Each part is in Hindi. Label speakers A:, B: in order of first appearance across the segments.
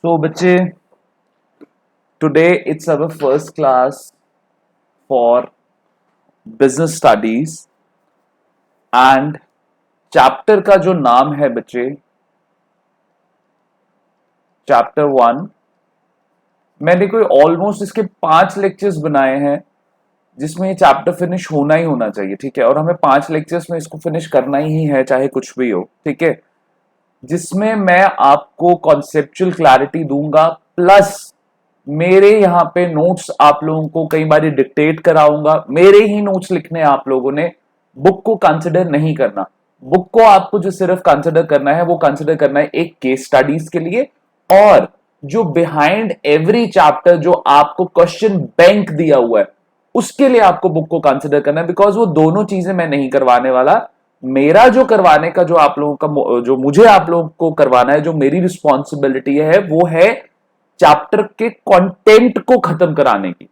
A: So बच्चे, today it's our first class for business studies and chapter का जो नाम है बच्चे, चैप्टर 1। मैंने कोई ऑलमोस्ट इसके 5 लेक्चर्स बनाए हैं जिसमें ये चैप्टर फिनिश होना ही होना चाहिए, ठीक है। और हमें 5 लेक्चर्स में इसको फिनिश करना ही है, चाहे कुछ भी हो, ठीक है। जिसमें मैं आपको कॉन्सेप्चुअल क्लैरिटी दूंगा, प्लस मेरे यहाँ पे नोट्स आप लोगों को कई बार डिक्टेट कराऊंगा। मेरे ही नोट्स लिखने आप लोगों ने, बुक को कंसिडर नहीं करना। बुक को आपको जो सिर्फ कंसिडर करना है वो कंसिडर करना है एक केस स्टडीज के लिए, और जो बिहाइंड एवरी चैप्टर जो आपको क्वेश्चन बैंक दिया हुआ है उसके लिए आपको बुक को कंसिडर करना है। बिकॉज वो दोनों चीजें मैं नहीं करवाने वाला। मेरा जो करवाने का, जो आप लोगों का, जो मुझे आप लोगों को करवाना है, जो मेरी रिस्पॉन्सिबिलिटी है, वो है चैप्टर के कंटेंट को खत्म कराने की,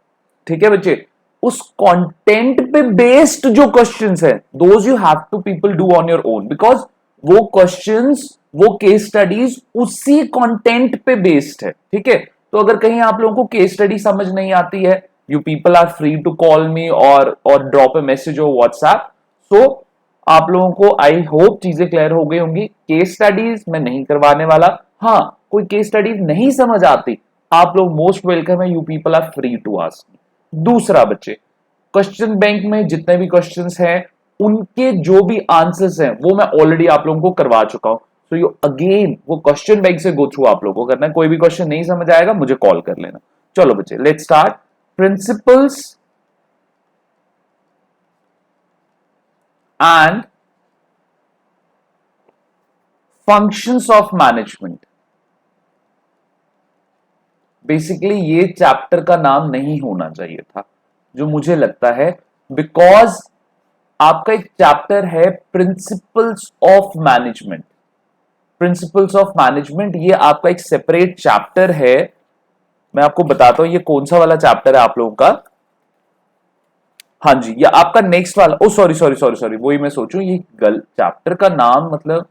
A: ठीक है बच्चे। उस कंटेंट पे बेस्ड जो क्वेश्चंस है, those you have to people do on your own, because वो क्वेश्चंस, वो केस स्टडीज उसी कंटेंट पे बेस्ड है, ठीक है। तो अगर कहीं आप लोगों को केस स्टडी समझ नहीं आती है, you people are free to call me और ड्रॉप ए मैसेज और व्हाट्सएप। सो आप लोगों को आई होप चीजें क्लियर हो गई होंगी। केस स्टडीज मैं नहीं करवाने वाला। हाँ, कोई केस स्टडीज नहीं समझ आती, आप लोग मोस्ट वेलकम है, you people are free to ask. दूसरा बच्चे, क्वेश्चन बैंक में जितने भी क्वेश्चंस हैं उनके जो भी आंसर्स हैं वो मैं ऑलरेडी आप लोगों को करवा चुका हूं। सो यू अगेन वो क्वेश्चन बैंक से गो थ्रू आप लोगों को करना है। कोई भी क्वेश्चन नहीं समझ आएगा मुझे कॉल कर लेना। चलो बच्चे, let's start. Principles and functions of management. Basically ये चैप्टर का नाम नहीं होना चाहिए था, जो मुझे लगता है, बिकॉज आपका एक चैप्टर है principles of management. Principles of management ये आपका एक सेपरेट चैप्टर है। मैं आपको बताता हूं ये कौन सा वाला चैप्टर है आप लोगों का। हाँ जी, ये आपका नेक्स्ट वाला। ओ सॉरी सॉरी सॉरी सॉरी, वही मैं सोचूं, ये गल चैप्टर का नाम मतलब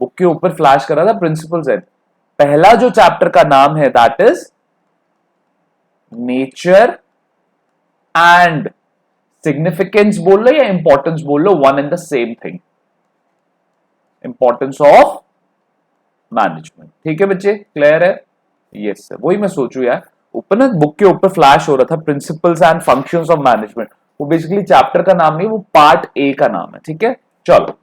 A: बुक के ऊपर फ्लैश करा था प्रिंसिपल्स है। पहला जो चैप्टर का नाम है that is nature and significance बोल लो या इंपॉर्टेंस बोल लो, one and the same thing. Importance of management, ठीक है बच्चे, क्लियर है? यस सर, वही मैं सोचू यार, ऊपर ना बुक के ऊपर फ्लैश हो रहा था principles and functions of management. वो बेसिकली चैप्टर का नाम नहीं, वो पार्ट ए का नाम है, ठीक है। चलो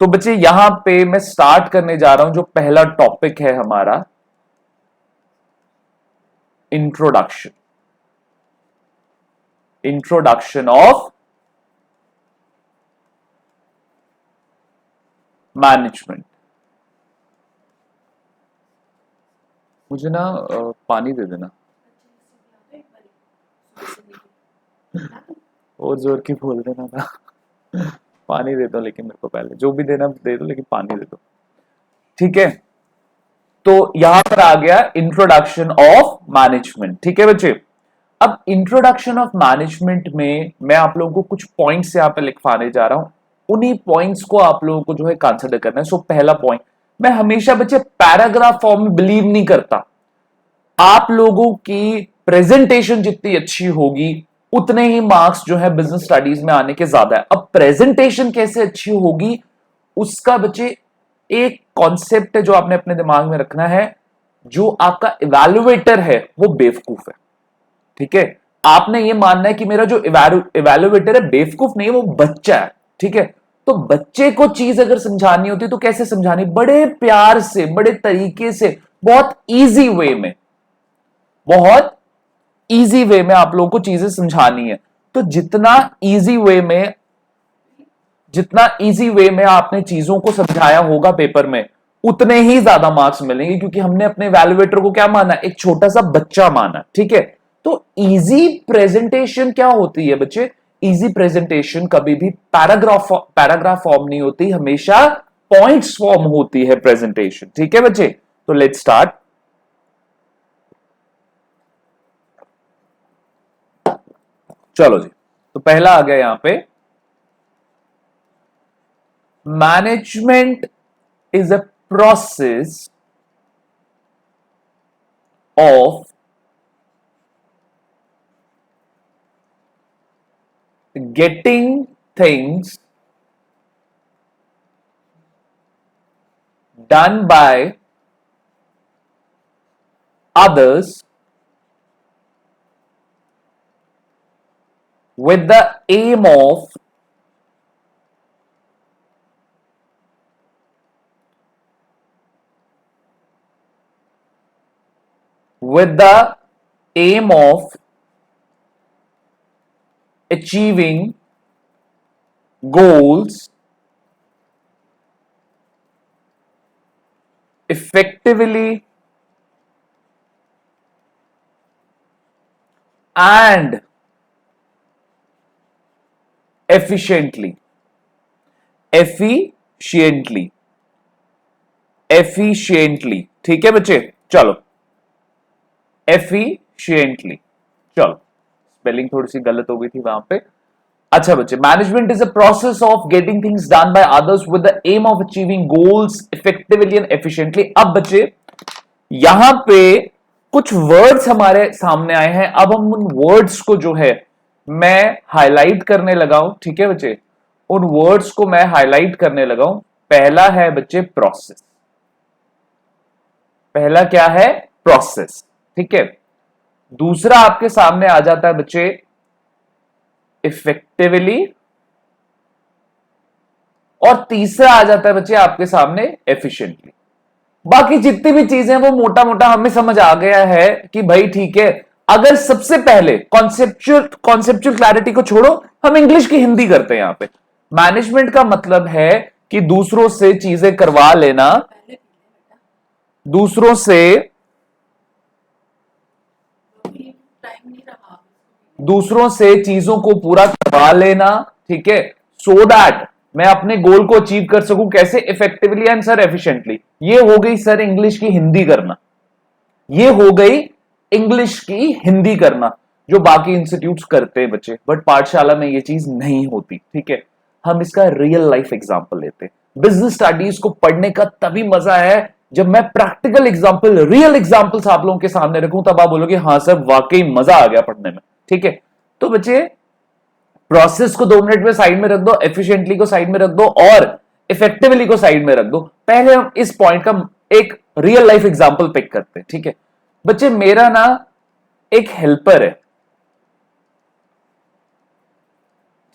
A: तो बच्चे, यहां पे मैं स्टार्ट करने जा रहा हूं जो पहला टॉपिक है हमारा, इंट्रोडक्शन। Introduction of management. मुझे ना पानी दे देना। और जोर की बोल देना था। पानी दे दो, लेकिन मेरे को पहले जो भी देना दे दो, लेकिन पानी दे दो, ठीक है। तो यहां पर आ गया इंट्रोडक्शन ऑफ मैनेजमेंट, ठीक है बच्चे। अब इंट्रोडक्शन ऑफ मैनेजमेंट में मैं आप लोगों को कुछ पॉइंट्स यहां पे लिखवाने जा रहा हूं। उन्हीं पॉइंट्स को आप लोगों को जो है कंसिडर करना है। सो पहला पॉइंट, मैं हमेशा बच्चे पैराग्राफ फॉर्म में बिलीव नहीं करता। आप लोगों की प्रेजेंटेशन जितनी अच्छी होगी उतने ही मार्क्स जो है बिजनेस स्टडीज में आने के ज्यादा है। अब प्रेजेंटेशन कैसे अच्छी होगी उसका बच्चे एक कॉन्सेप्ट है जो आपने अपने दिमाग में रखना है। जो आपका इवैल्यूएटर है वो बेवकूफ है, ठीक है। आपने ये मानना है कि मेरा जो इवैल्यूएटर है बेवकूफ नहीं, वो बच्चा है, ठीक है। तो बच्चे को चीज अगर समझानी होती तो कैसे समझानी? बड़े प्यार से, बड़े तरीके से, बहुत इजी वे में, बहुत इजी वे में आप लोगों को चीजें समझानी है। तो जितना इजी वे में आपने चीजों को समझाया होगा पेपर में, उतने ही ज्यादा मार्क्स मिलेंगे, क्योंकि हमने अपने वैल्यूएटर को क्या माना? एक छोटा सा बच्चा माना, ठीक है। तो इजी प्रेजेंटेशन क्या होती है बच्चे? इजी प्रेजेंटेशन कभी भी पैराग्राफ फॉर्म नहीं होती, हमेशा पॉइंट्स फॉर्म होती है प्रेजेंटेशन, ठीक है बच्चे। तो लेट्स स्टार्ट। चलो जी, तो पहला आ गया यहां पे, management is a process of getting things done by others with the aim of achieving goals effectively and efficiently. efficiently ठीक है बच्चे, चलो efficiently, चलो स्पेलिंग थोड़ी सी गलत हो गई थी वहां पे। अच्छा बच्चे, management is a process of getting things done by others with the aim of achieving goals effectively and efficiently. अब बच्चे यहां पे कुछ वर्ड्स हमारे सामने आए हैं, अब हम उन वर्ड्स को जो है मैं हाईलाइट करने लगा हूं। ठीक है बच्चे, उन वर्ड्स को मैं हाईलाइट करने लगा हूं। पहला है बच्चे प्रोसेस, पहला क्या है? प्रोसेस। ठीक है, दूसरा आपके सामने आ जाता है बच्चे इफेक्टिवली, और तीसरा आ जाता है बच्चे आपके सामने एफिशिएंटली। बाकी जितनी भी चीजें वो मोटा मोटा हमें समझ आ गया है कि भाई ठीक है, अगर सबसे पहले कॉन्सेप्चुअल क्लैरिटी को छोड़ो, हम इंग्लिश की हिंदी करते हैं। यहां पे मैनेजमेंट का मतलब है कि दूसरों से चीजें करवा लेना, दूसरों से चीजों को पूरा करवा लेना। ठीक है, सो दैट मैं अपने गोल को अचीव कर सकूं। कैसे? Effectively and sir efficiently. ये हो गई सर इंग्लिश की हिंदी करना, ये हो गई इंग्लिश की हिंदी करना, जो बाकी इंस्टीट्यूट्स करते हैं बच्चे, बट पाठशाला में ये चीज नहीं होती। ठीक है, हम इसका रियल लाइफ एग्जांपल लेते हैं। बिजनेस स्टडीज को पढ़ने का तभी मजा है जब मैं प्रैक्टिकल एग्जांपल, रियल एग्जांपल्स आप लोगों के सामने रखूं, तब आप बोलोगे हाँ सर वाकई मजा आ गया पढ़ने में। ठीक है, तो बच्चे प्रोसेस को 2 मिनट में साइड में रख दो, एफिशिएंटली को साइड में रख दो, और इफेक्टिवली को साइड में रख दो। पहले हम इस पॉइंट का एक रियल लाइफ एग्जांपल पिक करते हैं। ठीक है बच्चे, मेरा ना एक हेल्पर है,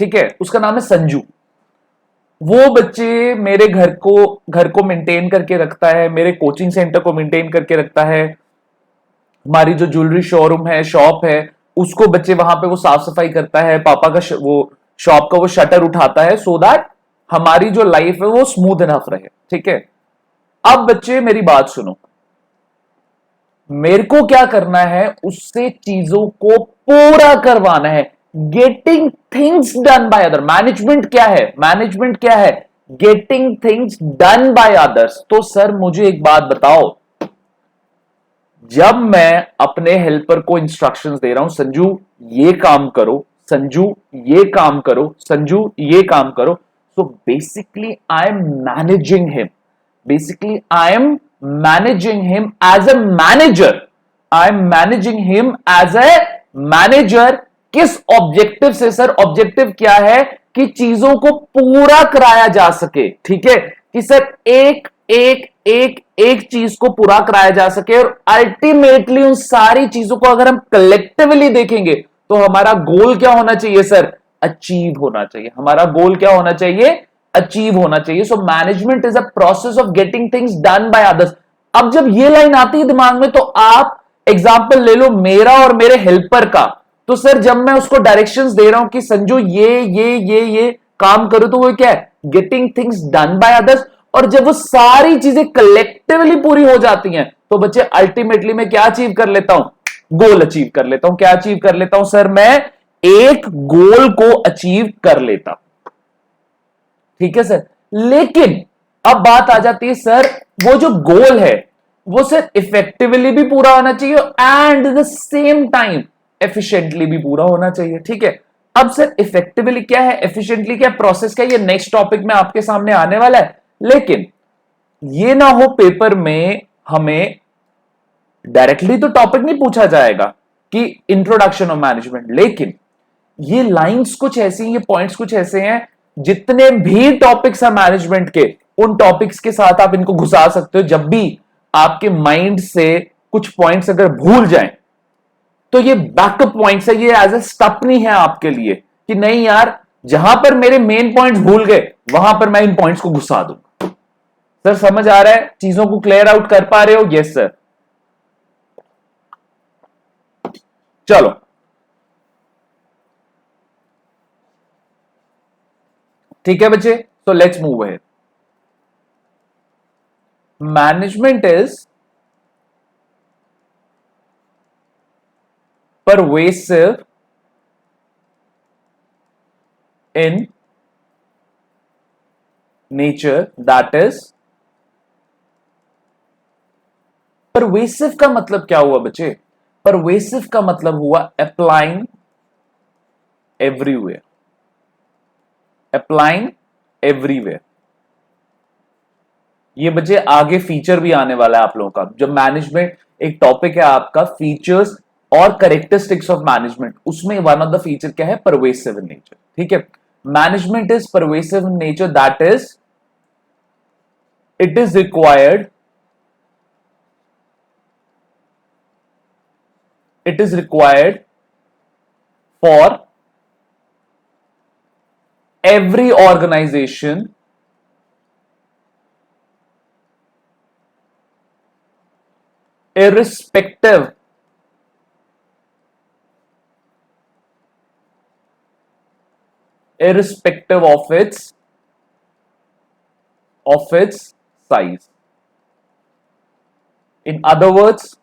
A: ठीक है, उसका नाम है संजू। वो बच्चे मेरे घर को मेंटेन करके रखता है, मेरे कोचिंग सेंटर को मेंटेन करके रखता है, हमारी जो ज्वेलरी शोरूम है, शॉप है, उसको बच्चे वहां पे वो साफ सफाई करता है, पापा का वो शॉप का वो शटर उठाता है, सो दैट हमारी जो लाइफ है वो स्मूथ इनफ रहे। ठीक है, अब बच्चे मेरी बात सुनो, मेरे को क्या करना है? उससे चीजों को पूरा करवाना है। Getting things done by other. Management क्या है? मैनेजमेंट क्या है? Getting things done by others. तो सर मुझे एक बात बताओ, जब मैं अपने हेल्पर को इंस्ट्रक्शंस दे रहा हूं, संजू ये काम करो, संजू ये काम करो, संजू ये काम करो, so basically I am managing him, basically I am managing him as a manager. I am managing him as a manager. किस ऑब्जेक्टिव से सर? ऑब्जेक्टिव क्या है कि चीजों को पूरा कराया जा सके। ठीक है, कि सर एक एक एक एक चीज को पूरा कराया जा सके, और अल्टीमेटली उन सारी चीजों को अगर हम कलेक्टिवली देखेंगे तो हमारा गोल क्या होना चाहिए सर? अचीव होना चाहिए। हमारा गोल क्या होना चाहिए? अचीव होना चाहिए। So management is a process of getting things done by others. अब जब ये लाइन आती है दिमाग में, तो आप एग्जांपल ले लो मेरा और मेरे हेल्पर का। तो सर जब मैं उसको डायरेक्शंस दे रहा हूं कि संजू ये काम करो, तो वो क्या है? Getting things done by others. और जब वो सारी चीजें कलेक्टिवली पूरी हो जाती हैं, तो बच्चे अल्टीमेटली मैं क्या अचीव कर लेता हूं? गोल अचीव कर लेता हूं। क्या अचीव कर लेता हूं सर? मैं एक गोल को अचीव कर लेता हूं। ठीक है सर, लेकिन अब बात आ जाती है सर, वो जो गोल है वो सर इफेक्टिवली भी पूरा होना चाहिए and the same time efficiently भी पूरा होना चाहिए। ठीक है, अब सर इफेक्टिवली क्या है, एफिशिएंटली क्या, प्रोसेस क्या, ये नेक्स्ट टॉपिक में आपके सामने आने वाला है। लेकिन ये ना हो पेपर में हमें डायरेक्टली तो टॉपिक नहीं पूछा जाएगा कि इंट्रोडक्शन ऑफ मैनेजमेंट, लेकिन ये लाइंस कुछ ऐसी, ये पॉइंट्स कुछ ऐसे हैं, जितने भी टॉपिक्स हैं मैनेजमेंट के, उन टॉपिक्स के साथ आप इनको घुसा सकते हो। जब भी आपके माइंड से कुछ पॉइंट्स अगर भूल जाएं, तो ये बैकअप पॉइंट्स है, ये एज ए स्टपनी है आपके लिए कि नहीं यार, जहां पर मेरे मेन पॉइंट्स भूल गए वहां पर मैं इन पॉइंट्स को घुसा दूं। सर समझ आ रहा है? चीजों को क्लियर आउट कर पा रहे हो? Yes sir. चलो, ठीक है बच्चे, तो let's move ahead. Management is pervasive in nature, that is, pervasive का मतलब क्या हुआ बच्चे? pervasive का मतलब हुआ applying everywhere, applying everywhere। ये बच्चे आगे फीचर भी आने वाला है आप लोगों का। जब मैनेजमेंट एक टॉपिक है आपका, फीचर्स और करेक्टरिस्टिक्स ऑफ मैनेजमेंट, उसमें वन ऑफ द फीचर क्या है? Pervasive in nature. ठीक है, management is pervasive in nature, that is it is required, it is required for every organization irrespective of its size. In other words,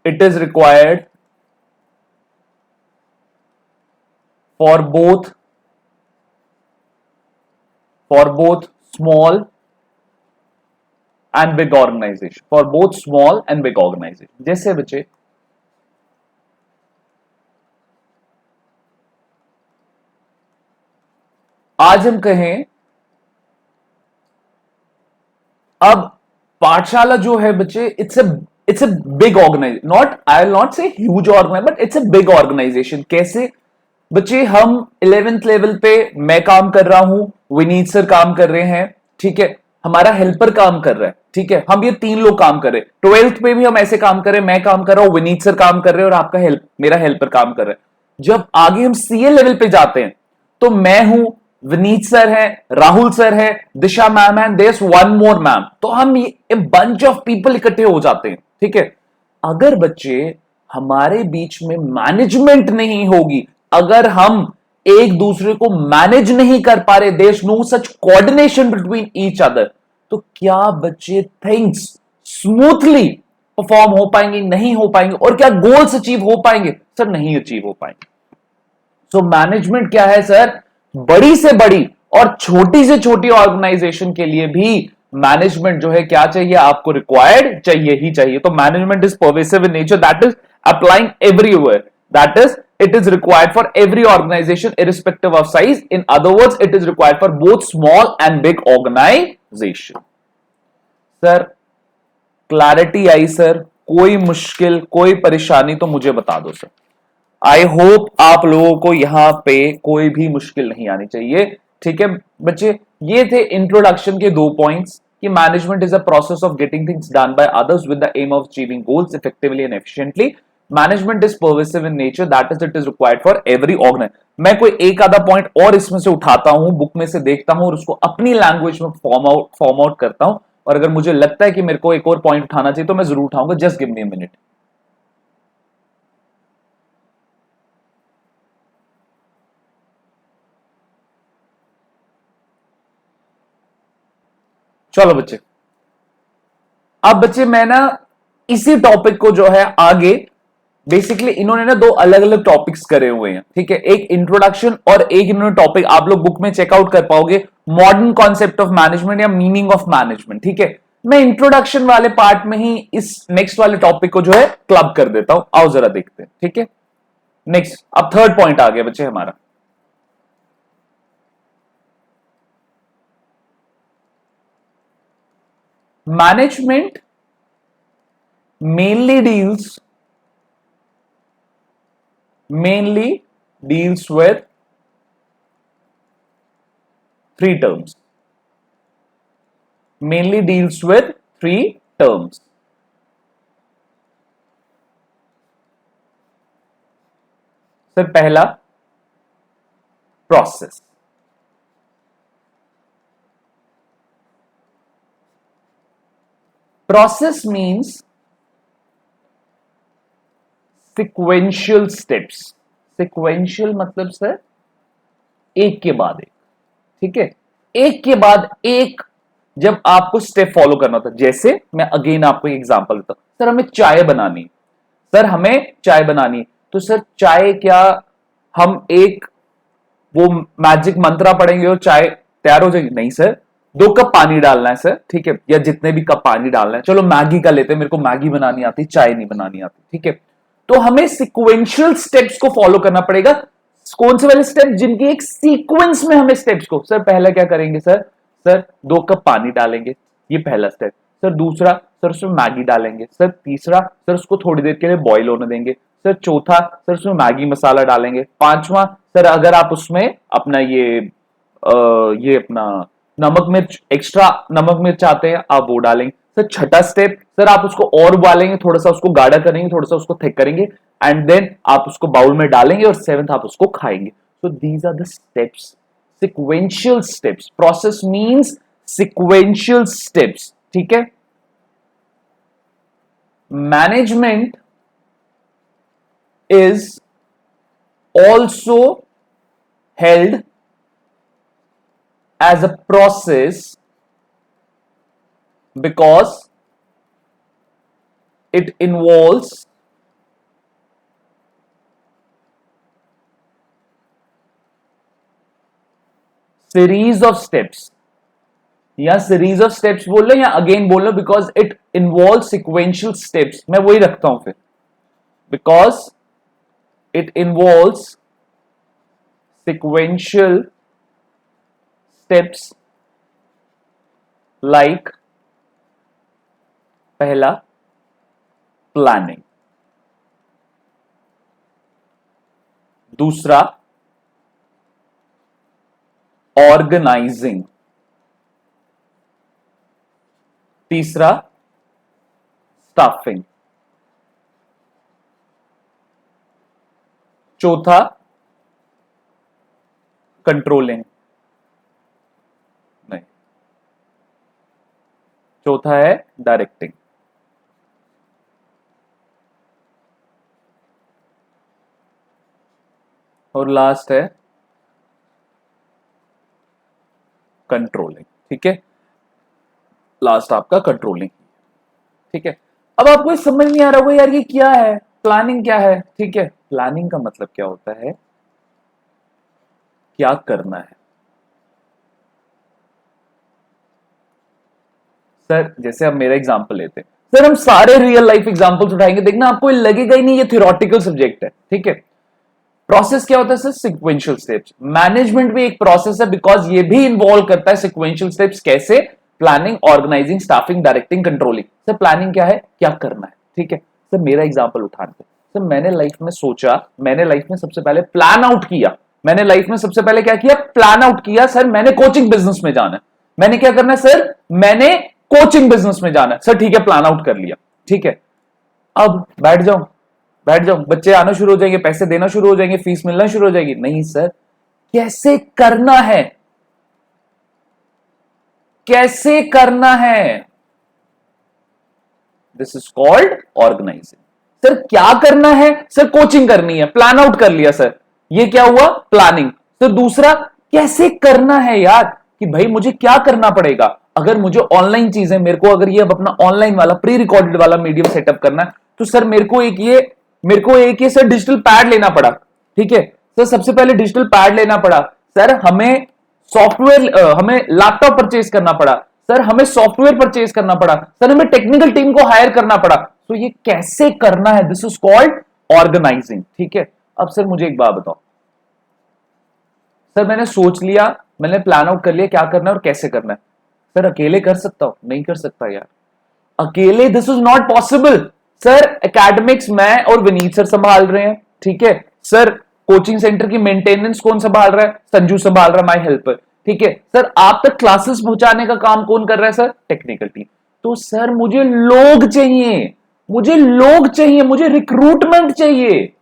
A: it is required for both small and big organization, for both small and big organization। जैसे बच्चे आज हम कहें, अब पाठशाला जो है बच्चे, it's a big organisation, not, I will not say huge organise, but it's a big organisation. कैसे बच्चे? हम 11th लेवल पे मैं काम कर रहा हूं, विनीत सर काम कर रहे हैं, ठीक है, हमारा हेल्पर काम कर रहा है, ठीक है, हम ये 3 लोग काम कर रहे हैं। 12th पे भी हम ऐसे काम कर रहे हैं, मैं काम कर रहा हूं, विनीत सर काम कर रहे हैं और आपका मेरा हेल्पर काम कर रहा है। जब आगे हम सीए लेवल पे जाते हैं, तो मैं हूं, विनीत सर है, राहुल सर है, दिशा मैम है, there is one more ma'am, तो हम ये बंच ऑफ पीपल इकट्ठे हो जाते हैं। ठीक है, अगर बच्चे हमारे बीच में मैनेजमेंट नहीं होगी, अगर हम एक दूसरे को मैनेज नहीं कर पा रहे, there is no such coordination between each other, तो क्या बच्चे थिंग्स स्मूथली परफॉर्म हो पाएंगे? नहीं हो पाएंगे। और क्या गोल्स अचीव हो पाएंगे? सर नहीं अचीव हो पाएंगे। सो मैनेजमेंट क्या है सर? बड़ी से बड़ी और छोटी से छोटी ऑर्गेनाइजेशन के लिए भी मैनेजमेंट जो है क्या चाहिए आपको? रिक्वायर्ड चाहिए ही चाहिए। तो management is pervasive in nature, that is applying everywhere, that is it is required for every organization irrespective of size. In other words, it is required for both small and big organization। Sir clarity I sir? कोई मुश्किल, कोई परेशानी तो मुझे बता दो सर। आई होप आप लोगों को यहां पे कोई भी मुश्किल नहीं आनी चाहिए। ठीक है बच्चे, ये थे इंट्रोडक्शन के 2 पॉइंट्स कि management is a process of getting things done by others with the aim of achieving goals effectively and efficiently. Management is pervasive in nature, that is it is required for every organise. मैं कोई एक आधा पॉइंट और इसमें से उठाता हूं, बुक में से देखता हूं और उसको अपनी लैंग्वेज में फॉर्म आउट करता हूं, और अगर मुझे लगता है कि मेरे को एक और पॉइंट उठाना चाहिए तो मैं जरूर उठाऊंगा। Just give me a minute. चलो बच्चे, अब बच्चे मैं ना इसी टॉपिक को जो है आगे, बेसिकली इन्होंने ना 2 अलग अलग टॉपिक्स करे हुए हैं। ठीक है, एक इंट्रोडक्शन और एक इन्होंने टॉपिक, आप लोग बुक में चेकआउट कर पाओगे, मॉडर्न कॉन्सेप्ट ऑफ मैनेजमेंट या मीनिंग ऑफ मैनेजमेंट। ठीक है, मैं इंट्रोडक्शन वाले पार्ट में ही इस नेक्स्ट वाले टॉपिक को जो है क्लब कर देता हूं। आओ जरा देखते हैं। ठीक है, नेक्स्ट, अब थर्ड पॉइंट आ गया बच्चे हमारा। Management mainly deals with three terms. Mainly deals with three terms. Sir पहला process, process means sequential steps. Sequential मतलब सर एक के बाद एक, ठीक है, एक के बाद एक जब आपको स्टेप फॉलो करना होता है। जैसे मैं अगेन आपको एक एग्जांपल देता हूं, सर हमें चाय बनानी, सर हमें चाय बनानी, तो सर चाय क्या हम एक वो मैजिक मंत्रा पढ़ेंगे और चाय तैयार हो जाएगी? नहीं सर, 2 कप पानी डालना है सर, ठीक है, या जितने भी कप पानी डालना है। चलो मैगी का लेते हैं, मेरे को मैगी बनानी आती, चाय नहीं बनानी आती, ठीक है। तो हमें सिक्वेंशियल स्टेप्स को फॉलो करना पड़ेगा। कौन से वाले स्टेप? जिनकी एक सीक्वेंस में हमें स्टेप्स को, सर पहला क्या करेंगे सर, सर 2 कप पानी डालेंगे, ये पहला स्टेप। सर दूसरा, सर उसमें मैगी डालेंगे। सर तीसरा, सर उसको थोड़ी देर के लिए बॉईल होने देंगे। सर चौथा, सर उसमें मैगी मसाला डालेंगे। पांचवा, सर अगर आप उसमें अपना ये अपना नमक मिर्च, एक्स्ट्रा नमक मिर्च चाहते हैं आप वो डालेंगे। सर छठा स्टेप, सर आप उसको और उबालेंगे, थोड़ा सा उसको गाढ़ा करेंगे, थोड़ा सा उसको थिक करेंगे, एंड देन आप उसको बाउल में डालेंगे, और सेवेंथ आप उसको खाएंगे। So these are the steps, sequential steps. Process means sequential steps, ठीक है। Management is also held as a process because it involves series of steps, या सीरीज ऑफ स्टेप्स बोल लो या अगेन बोल लो, because it involve sequential steps. मैं वही रखता हूं फिर, because it involves sequential steps like पहला प्लानिंग, दूसरा ऑर्गेनाइजिंग, तीसरा स्टाफिंग, चौथा कंट्रोलिंग, नहीं, चौथा है डायरेक्टिंग, और लास्ट है कंट्रोलिंग, ठीक है। लास्ट आपका कंट्रोलिंग, ठीक है। अब आपको ये समझ नहीं आ रहा होगा यार ये क्या है, प्लानिंग क्या है, ठीक है। प्लानिंग का मतलब क्या होता है, क्या करना है। सर जैसे अब मेरा एग्जांपल लेते हैं, सर हम सारे रियल लाइफ एग्जांपल्स उठाएंगे, देखना आपको लगेगा ही नहीं ये थ्योरेटिकल सब्जेक्ट है, ठीक है। प्रोसेस क्या होता है सर, सिक्वेंशियल स्टेप्स। मैनेजमेंट भी एक प्रोसेस है, बिकॉज ये भी इन्वॉल्व करता है सिक्वेंशियल स्टेप्स। कैसे? Planning, organising, staffing, directing, controlling. Sir planning क्या है, क्या करना है, ठीक है। सर मेरा एग्जांपल उठाते हैं, सर मैंने लाइफ में सोचा, मैंने लाइफ में सबसे पहले प्लान आउट किया, मैंने लाइफ में सबसे पहले क्या किया, प्लान आउट किया। सर मैंने कोचिंग बिजनेस में जाना है, मैंने क्या करना है सर, मैंने कोचिंग बिजनेस में जाना है। सर ठीक है, प्लान आउट कर लिया, ठीक है। अब बैठ जाओ, बैठ जाओ, बच्चे आना शुरू हो जाएंगे, पैसे देना शुरू हो जाएंगे, फीस मिलना शुरू हो जाएगी। नहीं सर, कैसे करना है, कैसे करना है, this is called organising. Sir क्या करना है, सर कोचिंग करनी है, प्लान आउट कर लिया सर, ये क्या हुआ, प्लानिंग। सर दूसरा, कैसे करना है यार, कि भाई मुझे क्या करना पड़ेगा, अगर मुझे ऑनलाइन चीजें, मेरे को अगर ये अब अपना ऑनलाइन वाला प्री रिकॉर्डेड वाला मीडियम सेटअप करना है, तो सर मेरे को एक ये सर डिजिटल पैड लेना पड़ा, ठीक है। सर सबसे पहले डिजिटल पैड लेना पड़ा, सर हमें सॉफ्टवेयर, हमें लैपटॉप परचेज करना पड़ा, सर हमें सॉफ्टवेयर परचेज करना पड़ा, सर हमें टेक्निकल टीम को हायर करना पड़ा। तो ये कैसे करना है, दिस इज कॉल्ड ऑर्गेनाइजिंग, ठीक है। अब सर मुझे एक बात बताओ, सर मैंने सोच लिया, मैंने प्लान आउट कर लिया क्या करना है और कैसे करना है। सर अकेले कर सकता हूं? नहीं कर सकता यार, अकेले this is not possible. Sir academics मैं और विनीत सर संभाल रहे हैं, ठीक है सर। कोचिंग सेंटर की मेंटेनेंस कौन संभाल रहा है? संजू संभाल रहा है, माय हेल्पर, ठीक है सर। आप तक क्लासेस पहुंचाने का काम कौन कर रहा है? Sir technical team. तो सर मुझे लोग चाहिए, मुझे लोग चाहिए, मुझे रिक्रूटमेंट चाहिए,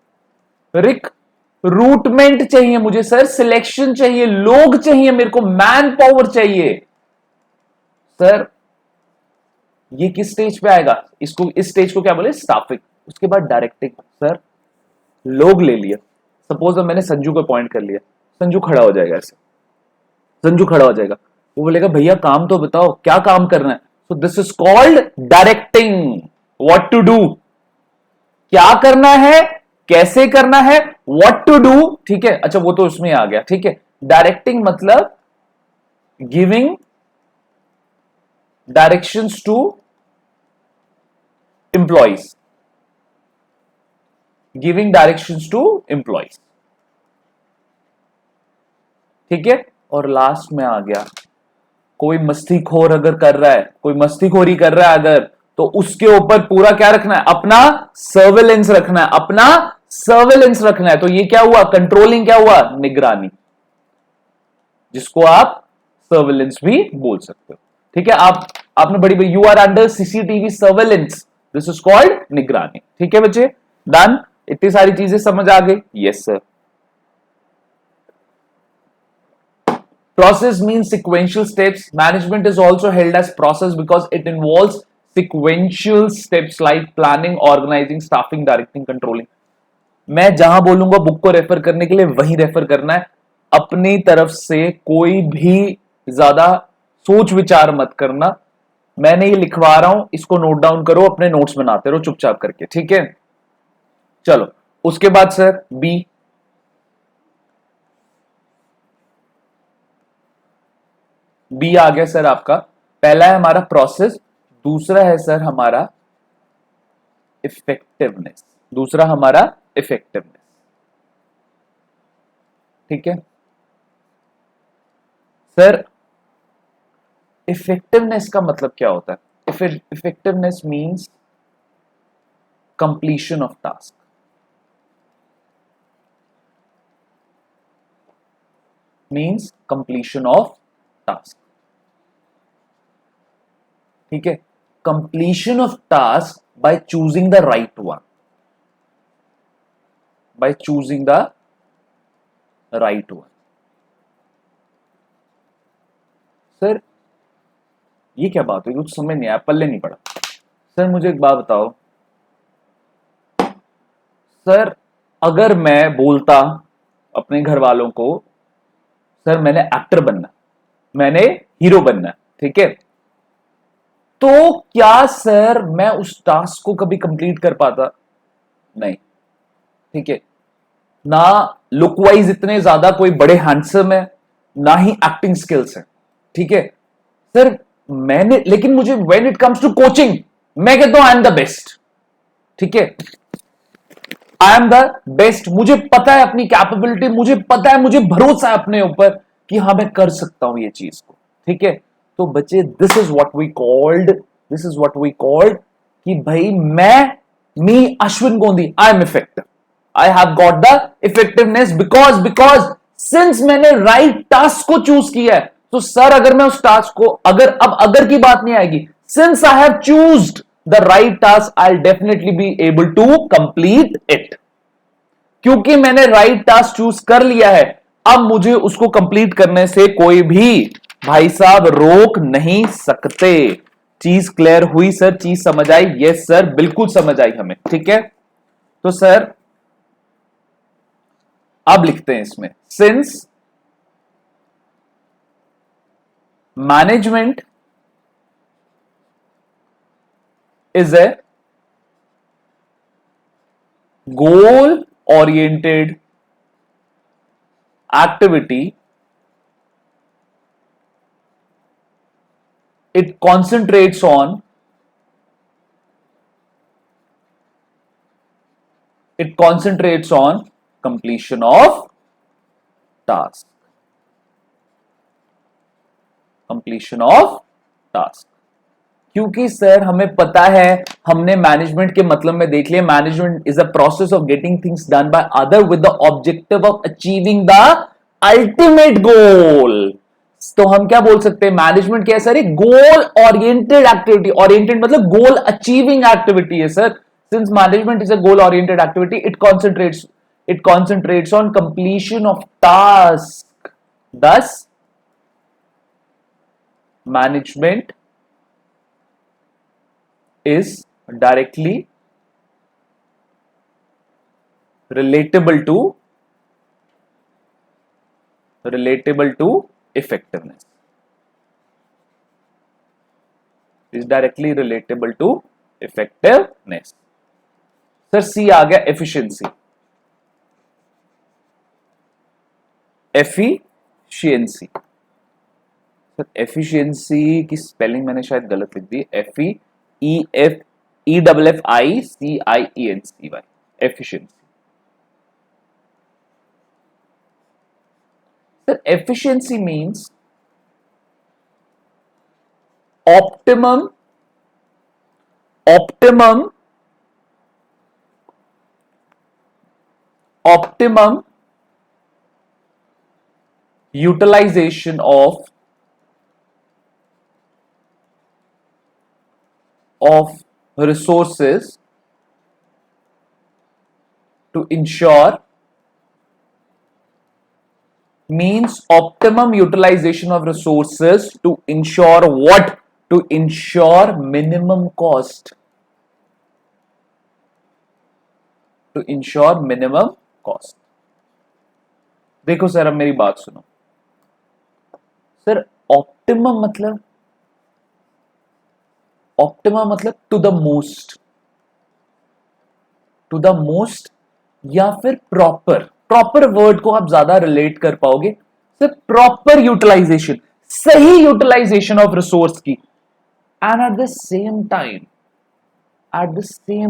A: रिक्रूटमेंट चाहिए मुझे सर, सिलेक्शन चाहिए, लोग चाहिए, मेरे को मैन पावर चाहिए सर। ये किस स्टेज पे आएगा? इसको, इस स्टेज को क्या बोले? स्टाफिंग। उसके बाद डायरेक्टिंग। सर लोग ले लिया, सपोज मैंने संजू को पॉइंट कर लिया, संजू खड़ा हो जाएगा ऐसे, संजू खड़ा हो जाएगा, वो बोलेगा भैया काम तो बताओ, क्या काम करना है? So this is called directing. What to do, क्या करना है, कैसे करना है, व्हाट टू डू, ठीक है। अच्छा वो तो उसमें आ गया, ठीक है। डायरेक्टिंग मतलब giving directions to employees, giving directions to employees, ठीक है। और लास्ट में आ गया, कोई मस्तीखोर अगर कर रहा है, कोई मस्तीखोरी कर रहा है अगर, तो उसके ऊपर पूरा क्या रखना है? अपना सर्वेलेंस रखना है, अपना सर्वेलेंस रखना है। तो ये क्या हुआ? कंट्रोलिंग क्या हुआ? निगरानी, जिसको आप सर्वेलेंस भी बोल सकते हो, ठीक है। आपने बड़ी, you are under CCTV surveillance, this is called निगरानी, ठीक है बच्चे। डन, इतनी सारी चीजें समझ आ गई? Yes sir. Process means sequential steps. Management is also held as process because it involves sequential steps like planning, organizing, staffing, directing, controlling. मैं जहां बोलूंगा बुक को रेफर करने के लिए वहीं रेफर करना है, अपनी तरफ से कोई भी ज्यादा सोच विचार मत करना। मैंने ये लिखवा रहा हूं, इसको नोट डाउन करो, अपने नोट्स बनाते रहो चुपचाप करके, ठीक है। चलो उसके बाद सर बी, बी आ गया सर आपका। पहला है हमारा प्रोसेस, दूसरा है सर हमारा इफेक्टिवनेस, दूसरा हमारा इफेक्टिवनेस, ठीक है सर। इफेक्टिवनेस का मतलब क्या होता है? Effectiveness means completion of task, means completion of task, ठीक है। Completion of task by choosing the right one, by choosing the right one. Sir ये क्या बात हुई, कुछ समझ नहीं आया, पल्ले नहीं पड़ा। सर मुझे एक बात बताओ, सर अगर मैं बोलता अपने घर वालों को सर मैंने एक्टर बनना, मैंने हीरो बनना, ठीक है, तो क्या सर मैं उस टास्क को कभी कंप्लीट कर पाता? नहीं, ठीक है। ना लुक वाइज इतने ज्यादा कोई बड़े हैंडसम है, ना ही एक्टिंग स्किल्स है, ठीक है सर। मैंने, लेकिन मुझे when it comes to coaching, मैं कहता हूं आई एम द बेस्ट, ठीक है, आई एम द बेस्ट। मुझे पता है अपनी कैपेबिलिटी, मुझे पता है, मुझे भरोसा है अपने ऊपर कि हाँ मैं कर सकता हूं ये चीज को, ठीक है। तो बच्चे this is what we called, this is what we called कि भाई मैं, me Ashwin Gondi, I am effective, I have got the effectiveness because since मैंने राइट टास्क को चूज किया है। तो सर अगर मैं उस टास्क को, अगर अब अगर की बात नहीं आएगी, since I have choosed the right task I definitely be able to complete it. क्योंकि मैंने राइट टास्क चूज कर लिया है, अब मुझे उसको कंप्लीट करने से कोई भी भाई साहब रोक नहीं सकते। चीज क्लियर हुई सर? चीज समझ आई? यस सर, बिल्कुल समझ आई हमें, ठीक है। तो सर अब लिखते हैं इसमें, since management is A goal oriented activity, it concentrates on completion of task, completion of task. क्योंकि सर हमें पता है, हमने मैनेजमेंट के मतलब में देख लिया, management is a process of getting things done by other with the objective of achieving the ultimate goal. तो हम क्या बोल सकते हैं, मैनेजमेंट क्या है सर, एक गोल ओरिएंटेड एक्टिविटी। ओरिएंटेड मतलब गोल अचीविंग एक्टिविटी है sir. Since management is a goal oriented activity, it concentrates on completion of task. दस management is directly relatable to effectiveness, is directly relatable to effectiveness। Sir C आ गया efficiency। efficiency सर, efficiency की स्पेलिंग मैंने शायद गलत लिख दी, EFFICIENCY, efficiency। Sir, efficiency means optimum utilization of resources to ensure, means optimum utilization of resources to ensure what? To ensure minimum cost, to ensure minimum cost। देखो सर, अब मेरी बात सुनो सर, ऑप्टिमम मतलब टू द मोस्ट या फिर प्रॉपर वर्ड को आप ज्यादा रिलेट कर पाओगे सर। प्रॉपर यूटिलाइजेशन, सही यूटिलाइजेशन ऑफ रिसोर्स की, and at the same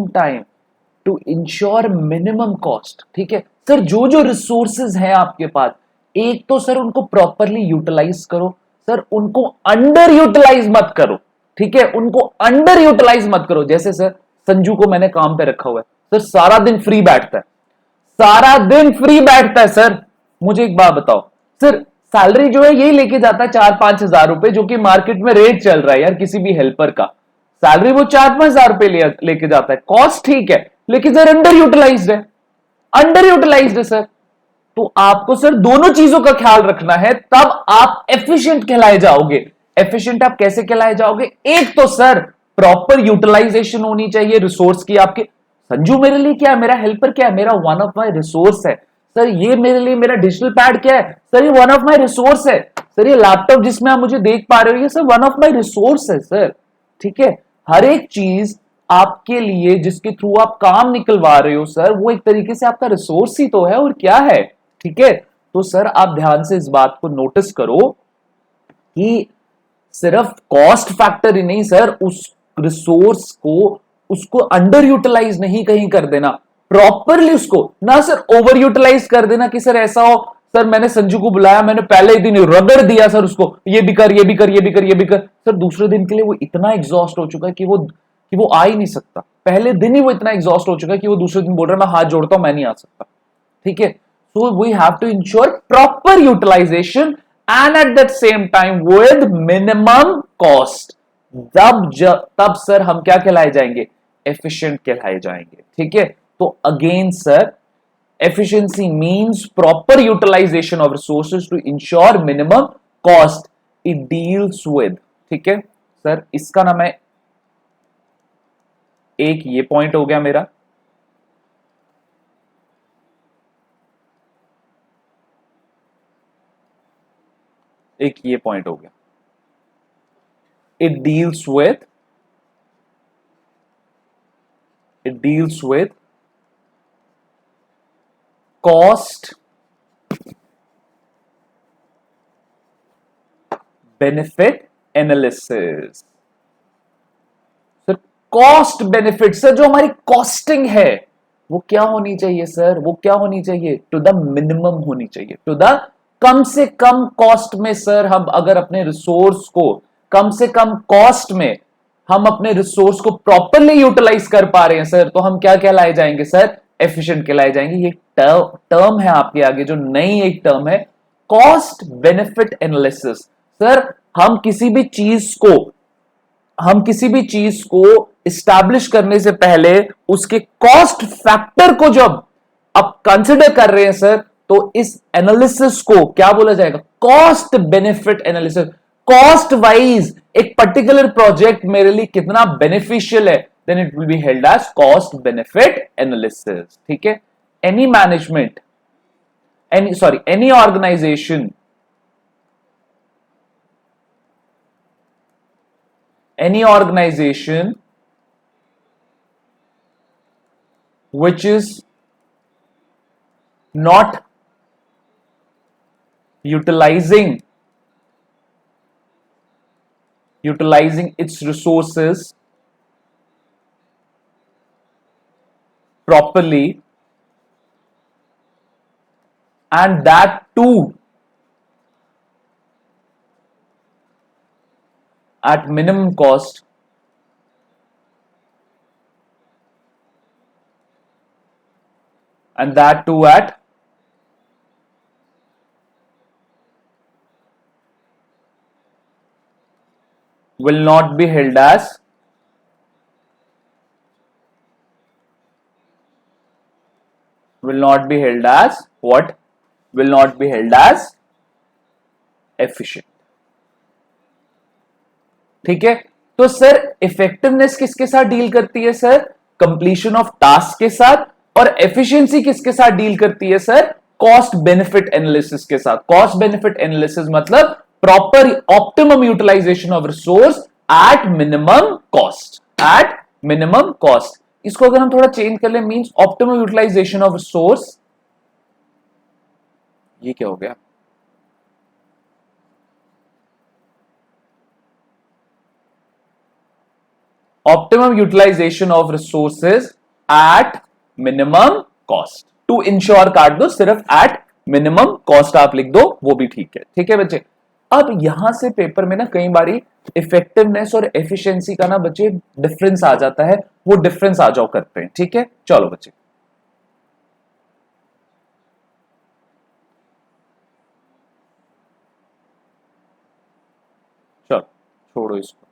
A: time to ensure minimum cost. ठीक है सर, जो रिसोर्सेज हैं आपके पास, एक तो सर उनको प्रॉपरली यूटिलाइज करो सर, उनको अंडर यूटिलाइज मत करो। ठीक है, उनको अंडर यूटिलाइज मत करो। जैसे सर संजू को मैंने काम पे रखा हुआ है सर, सारा दिन फ्री बैठता है सर। मुझे एक बात बताओ सर, सैलरी जो है यही लेके जाता है 4-5 हजार रुपए, जो कि मार्केट में रेट चल रहा है यार किसी भी हेल्पर का, सैलरी वो 4-5 हजार रुपए लेके जाता है, कॉस्ट ठीक है, लेकिन सर अंडर यूटिलाइज्ड है सर। तो आपको सर दोनों चीजों का ख्याल रखना है, तब आप एफिशिएंट कहलाए जाओगे। एफिशिएंट आप कैसे कहलाए जाओगे? एक तो सर प्रॉपर यूटिलाइजेशन होनी चाहिए रिसोर्स की आपके। संजू मेरे लिए क्या है, मेरा हेल्पर क्या है, मेरा वन ऑफ माई रिसोर्स है सर। ये मेरे लिए मेरा डिजिटल पैड क्या है सर, ये वन ऑफ माई रिसोर्स है सर। ये लैपटॉप जिसमें आप मुझे देख पा रहे हो, ये sir one of my resource है सर। ठीक है, हर एक चीज आपके लिए जिसके थ्रू आप काम निकलवा रहे हो सर, वो एक तरीके से आपका रिसोर्स ही तो है, और क्या है। ठीक है, तो सर आप ध्यान से इस बात को नोटिस करो कि सिर्फ कॉस्ट फैक्टर ही नहीं सर, उस रिसोर्स को उसको अंडर यूटिलाइज नहीं कहीं कर देना, प्रॉपरली उसको ना सर ओवर यूटिलाइज कर देना कि सर ऐसा हो सर मैंने संजू को बुलाया, मैंने पहले ही दिन रगड़ दिया सर उसको, ये भी कर सर, दूसरे दिन के लिए वो इतना एग्जॉस्ट हो चुका है कि वो आ ही नहीं सकता। पहले दिन ही वो इतना एग्जॉस्ट हो चुका है कि वो दूसरे दिन बोल रहा है मैं हाथ जोड़ता हूं, मैं नहीं आ सकता। ठीक है, so we have to ensure proper utilization and at that same time with minimum cost। तब सर हम क्या कहलाए जाएंगे? एफिशिएंट कहलाए जाएंगे। ठीक है, तो again sir efficiency means proper utilization of resources to ensure minimum cost it deals with। ठीक है सर, इसका ना मैं एक ये पॉइंट हो गया मेरा। एक ये पॉइंट हो गया, it deals with cost benefit analysis। Sir cost benefit sir, जो हमारी कॉस्टिंग है वो क्या होनी चाहिए सर? वो क्या होनी चाहिए? टू द मिनिमम होनी चाहिए, टू द कम से कम कॉस्ट में सर हम अगर अपने रिसोर्स को कम से कम कॉस्ट में हम अपने रिसोर्स को प्रॉपरली यूटिलाइज कर पा रहे हैं सर, तो हम क्या कहलाए जाएंगे सर? एफिशिएंट कहलाए जाएंगे। ये टर्म है आपके आगे जो नई एक टर्म है, कॉस्ट बेनिफिट एनालिसिस। सर हम किसी भी चीज को इस्टेब्लिश करने से पहले उसके कॉस्ट फैक्टर को जब आप कंसिडर कर रहे हैं सर, तो इस एनालिसिस को क्या बोला जाएगा? Cost benefit analysis. Cost wise एक पर्टिकुलर प्रोजेक्ट मेरे लिए कितना बेनिफिशियल है, then it will be held as cost benefit analysis. ठीक है? Any management, any organisation, which is not utilizing its resources properly, and that too at minimum cost, and that too at will not be held as what? Will not be held as efficient। ठीक है? तो सर इफेक्टिवनेस किसके साथ डील करती है सर? कंप्लीशन ऑफ टास्क के साथ। और एफिशिएंसी किसके साथ डील करती है सर? कॉस्ट बेनिफिट एनालिसिस के साथ। कॉस्ट बेनिफिट एनालिसिस मतलब proper optimum utilisation of resource at minimum cost. At minimum cost, इसको अगर हम थोड़ा चेंज कर ले, means optimum utilisation of resource. ये क्या हो गया? Optimum utilisation of resources at minimum cost. To ensure काट दो, सिर्फ एट मिनिमम कॉस्ट आप लिख दो, वो भी ठीक है। ठीक है बच्चे? अब यहां से पेपर में ना कई बारी इफेक्टिवनेस और एफिशिएंसी का ना बच्चे डिफरेंस आ जाता है, वो डिफरेंस आ जाओ करते हैं। ठीक है? चलो बच्चे, चलो छोड़ो इसको।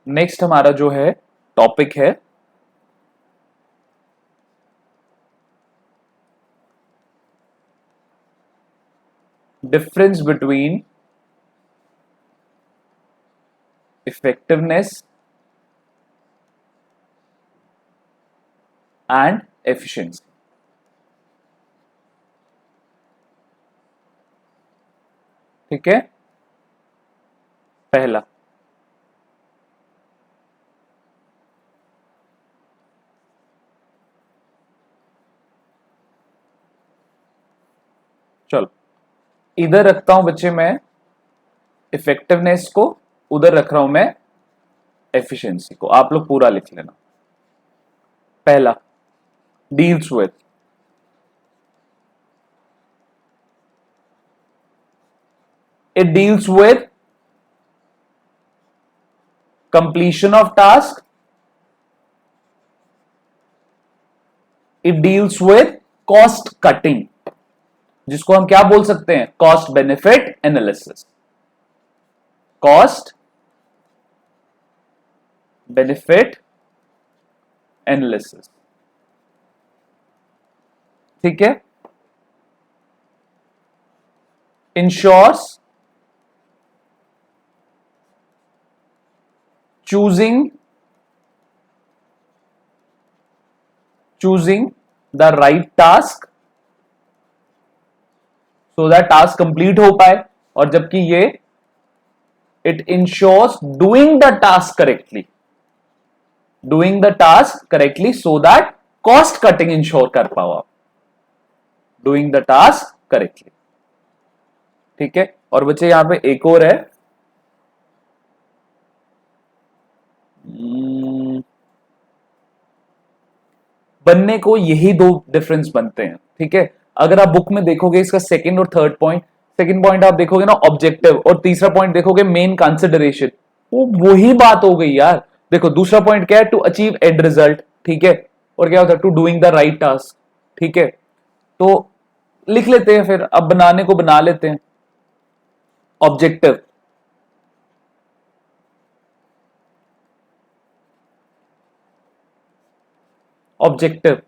A: नेक्स्ट हमारा जो है टॉपिक है difference between effectiveness and efficiency. ठीक है? पहला, चलो इधर रखता हूं बच्चे मैं इफेक्टिवनेस को, उधर रख रहा हूं मैं एफिशिएंसी को। आप लोग पूरा लिख लेना। पहला, deals with it deals with completion of task, it deals with cost cutting, जिसको हम क्या बोल सकते हैं? Cost benefit analysis. Cost benefit analysis. ठीक है? Ensures choosing the right task so that task complete हो पाए, और जबकि ये it ensures doing the task correctly so that cost cutting ensure कर पाओ आप। doing the task correctly। ठीक है? और बच्चे यहां पे एक और है, बनने को यही दो डिफरेंस बनते हैं। ठीक है? अगर आप बुक में देखोगे इसका सेकंड और थर्ड पॉइंट सेकंड पॉइंट आप देखोगे ना ऑब्जेक्टिव, और तीसरा पॉइंट देखोगे मेन कंसिडरेशन। वो वही बात हो गई यार। देखो दूसरा पॉइंट क्या है, टू अचीव एंड रिजल्ट, ठीक है, और क्या होता है, to doing the right task, ठीक है। तो लिख लेते हैं फिर, अब बनाने को बना लेते हैं। ऑब्जेक्टिव, ऑब्जेक्टिव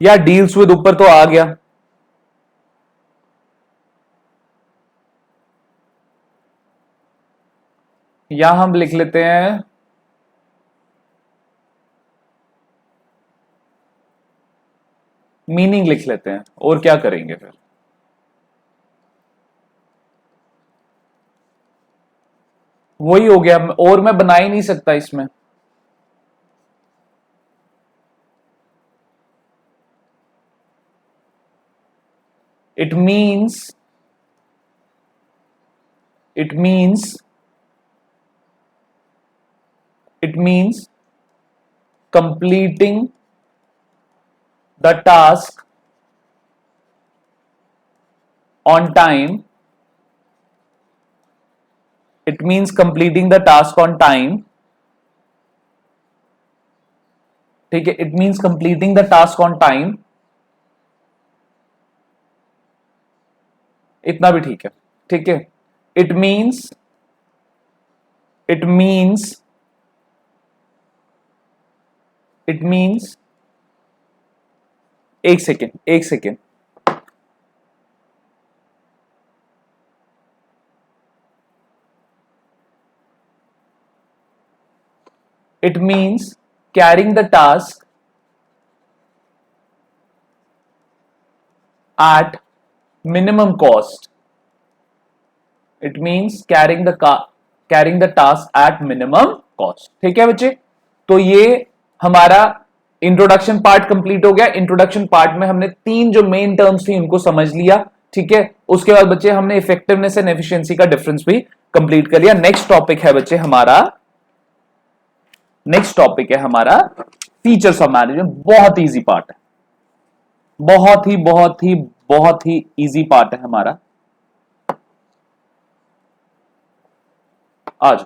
A: या डील्स विद, ऊपर तो आ गया। या हम लिख लेते हैं मीनिंग, लिख लेते हैं, और क्या करेंगे फिर। वही हो गया, और मैं बना ही नहीं सकता इसमें। It means, it means, it means completing the task on time. It means completing the task on time, ठीक है। It means completing the task on time, इतना भी ठीक है, ठीक है। It means, it means, it means, एक सेकेंड, एक second. It means carrying the task at minimum cost. It means carrying the task at minimum cost, ठीक है बच्चे। तो ये हमारा इंट्रोडक्शन पार्ट कंप्लीट हो गया। इंट्रोडक्शन पार्ट में हमने तीन जो मेन टर्म्स थी उनको समझ लिया, ठीक है। उसके बाद बच्चे हमने इफेक्टिवनेस एंड एफिशिएंसी का डिफरेंस भी कंप्लीट कर लिया। नेक्स्ट टॉपिक है बच्चे हमारा, नेक्स्ट टॉपिक है हमारा फीचर्स ऑफ मैनेजमेंट। बहुत इजी पार्ट है, बहुत ही बहुत ही बहुत ही इजी पार्ट है हमारा। आज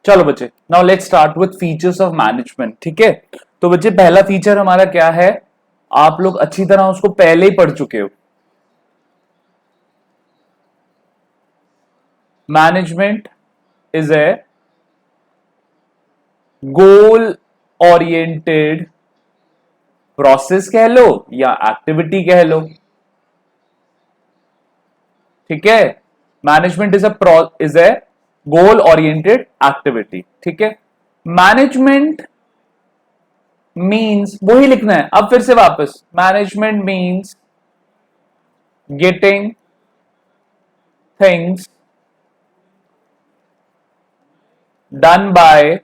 A: चलो बच्चे, now let's start with features of management, ठीक है। तो बच्चे पहला फीचर हमारा क्या है, आप लोग अच्छी तरह उसको पहले ही पढ़ चुके हो। Management is a goal oriented process कह लो या एक्टिविटी कह लो, ठीक है। Management is a goal oriented activity, ठीक है। मैनेजमेंट मीन्स, वही लिखना है अब फिर से वापस, management means getting things done by,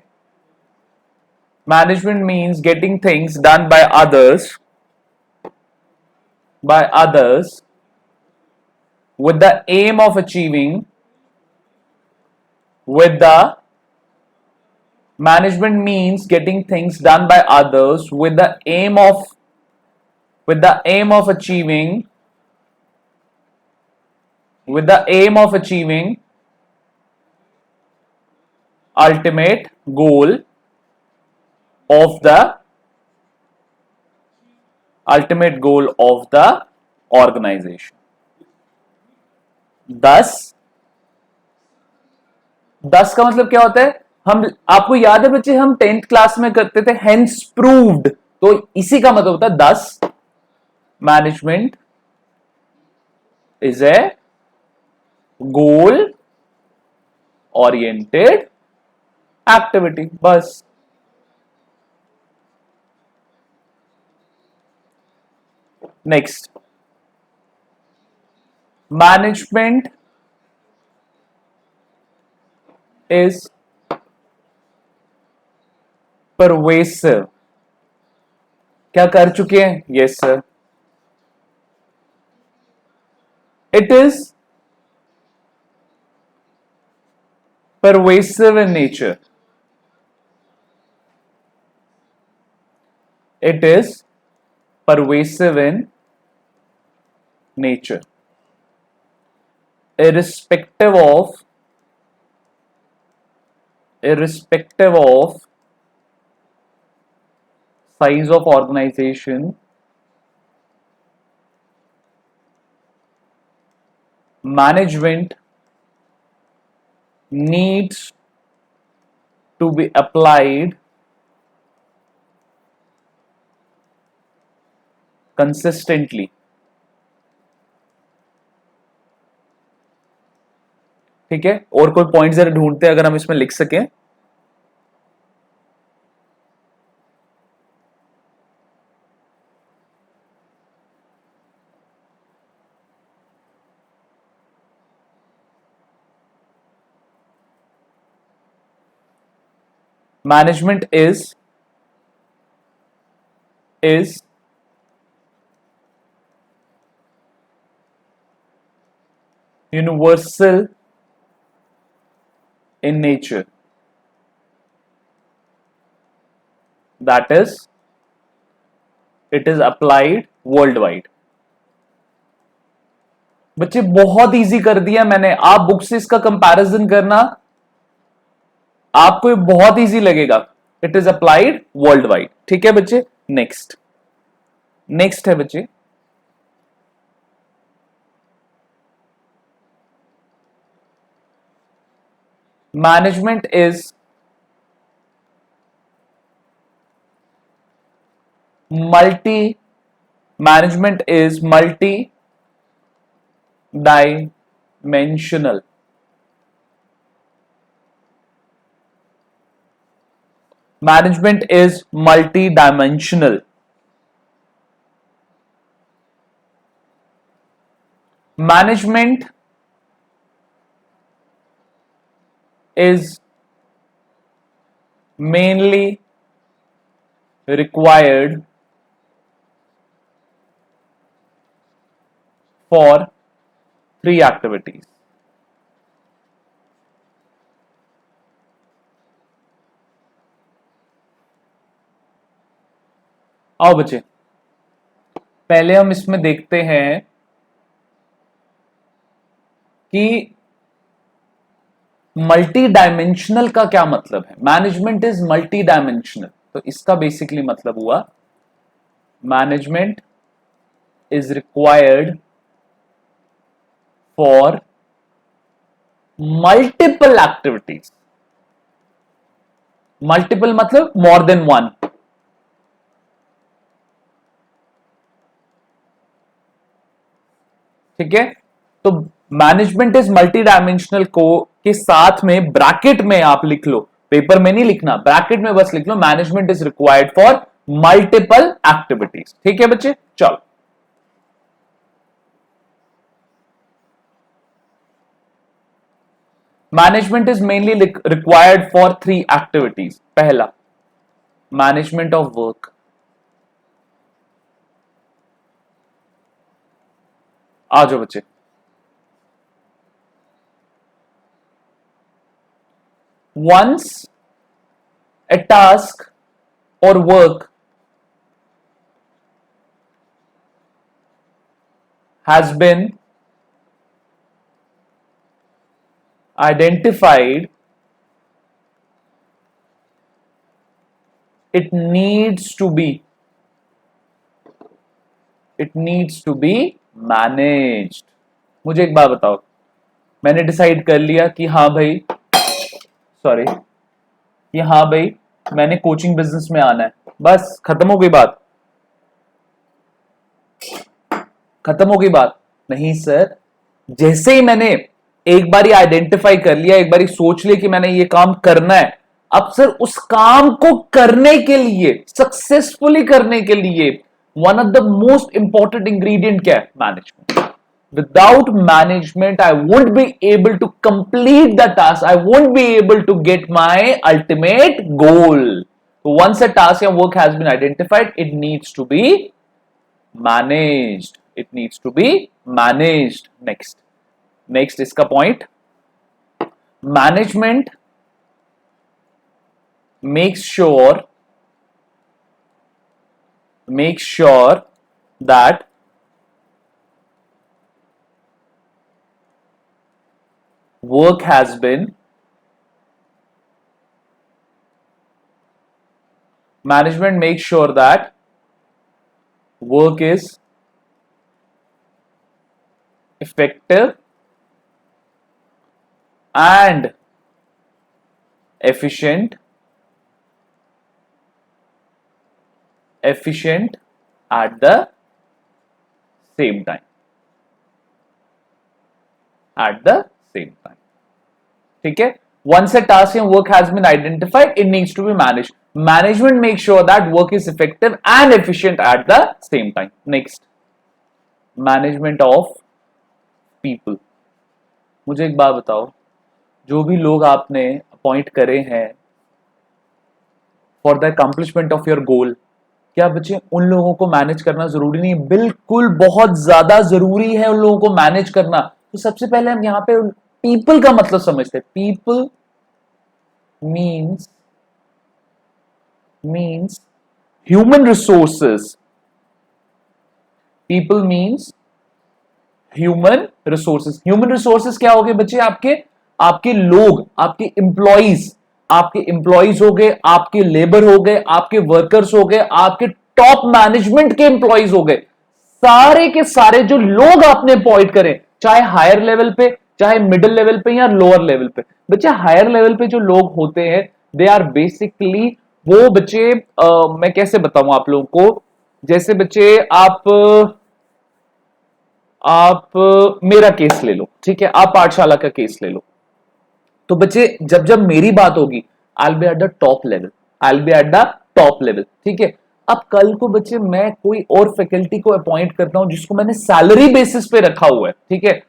A: management means getting things done by others, by others with the aim of achieving, with the, management means getting things done by others with the aim of, with the aim of achieving, with the aim of achieving ultimate goal of the, ultimate goal of the organization. दस, दस का मतलब क्या होता है, हम, आपको याद है बच्चे हम 10th क्लास में करते थे हेंस प्रूव्ड, तो इसी का मतलब होता है 10। Management is a goal oriented activity, बस। Next, management is pervasive. क्या कर चुके हैं? Yes sir. It is pervasive in nature. It is pervasive in nature. Irrespective of size of organization, management needs to be applied consistently. ठीक है, और कोई पॉइंट जरा ढूंढते हैं अगर हम इसमें लिख सकें. Management is universal in nature. That is, it is applied worldwide. बच्चे बहुत इजी कर दिया मैंने. आप बुक से इसका कंपैरिजन करना आपको बहुत इजी लगेगा. It is applied world wide. ठीक है बच्चे. नेक्स्ट है बच्चे, management is multi dimensional. Management is multi-dimensional. Management is mainly required for 3 activities. आओ बच्चे, पहले हम इसमें देखते हैं कि मल्टी डायमेंशनल का क्या मतलब है. मैनेजमेंट इज मल्टी डायमेंशनल, तो इसका बेसिकली मतलब हुआ management is required for multiple activities. Multiple मतलब मोर देन वन. ठीक है, तो मैनेजमेंट इज मल्टी डायमेंशनल को के साथ में ब्रैकेट में आप लिख लो, पेपर में नहीं लिखना, ब्रैकेट में बस लिख लो management is required for multiple activities. ठीक है बच्चे, चलो. Management is mainly required for 3 activities. पहला, मैनेजमेंट ऑफ वर्क. आ जाओ बच्चे. Once a task or work has been identified, it needs to be managed. मुझे एक बात बताओ, मैंने डिसाइड कर लिया कि हाँ भाई मैंने कोचिंग बिजनेस में आना है, बस खत्म हो गई बात. नहीं सर, जैसे ही मैंने एक बारी आइडेंटिफाई कर लिया, एक बारी सोच लिया कि मैंने ये काम करना है, अब सर उस काम को करने के लिए, सक्सेसफुली करने के लिए one of the most important ingredient क्या है? Management. Without management, I won't be able to complete the task. I won't be able to get my ultimate goal. So once a task or work has been identified, it needs to be managed. It needs to be managed. Next इसका point. Management makes sure that work has been management makes sure that work is effective and efficient at the same time. ठीक है. Once a task and work has been identified, it needs to be managed. Management makes sure that work is effective and efficient at the same time. Next, management of people. मुझे एक बात बताओ, जो भी लोग आपने अपॉइंट करे हैं for the accomplishment of your goal, क्या बच्चे उन लोगों को मैनेज करना जरूरी नहीं? बिल्कुल बहुत ज्यादा जरूरी है उन लोगों को मैनेज करना. तो सबसे पहले हम यहां पे पीपल का मतलब समझते हैं. People means human resources. People means human resources क्या हो गए बच्चे? आपके लोग, आपके एम्प्लॉइज हो गए, आपके लेबर हो गए, आपके वर्कर्स हो गए, आपके टॉप मैनेजमेंट के एम्प्लॉइज हो गए. सारे के सारे जो लोग आपने अपॉइंट करें, चाहे हायर लेवल पे, चाहे मिडिल लेवल पे या लोअर लेवल पे. बच्चे हायर लेवल पे जो लोग होते हैं, दे आर बेसिकली वो बच्चे, मैं कैसे बताऊं आप लोगों को, जैसे बच्चे आप मेरा केस ले लो, ठीक है, आप पाठशाला का केस ले लो. तो बच्चे जब जब मेरी बात होगी, I will be at the top level. ठीक है. अब कल को बच्चे मैं कोई और फैकल्टी को अपॉइंट करता हूं जिसको मैंने सैलरी बेसिस पे रखा हुआ है. ठीक है.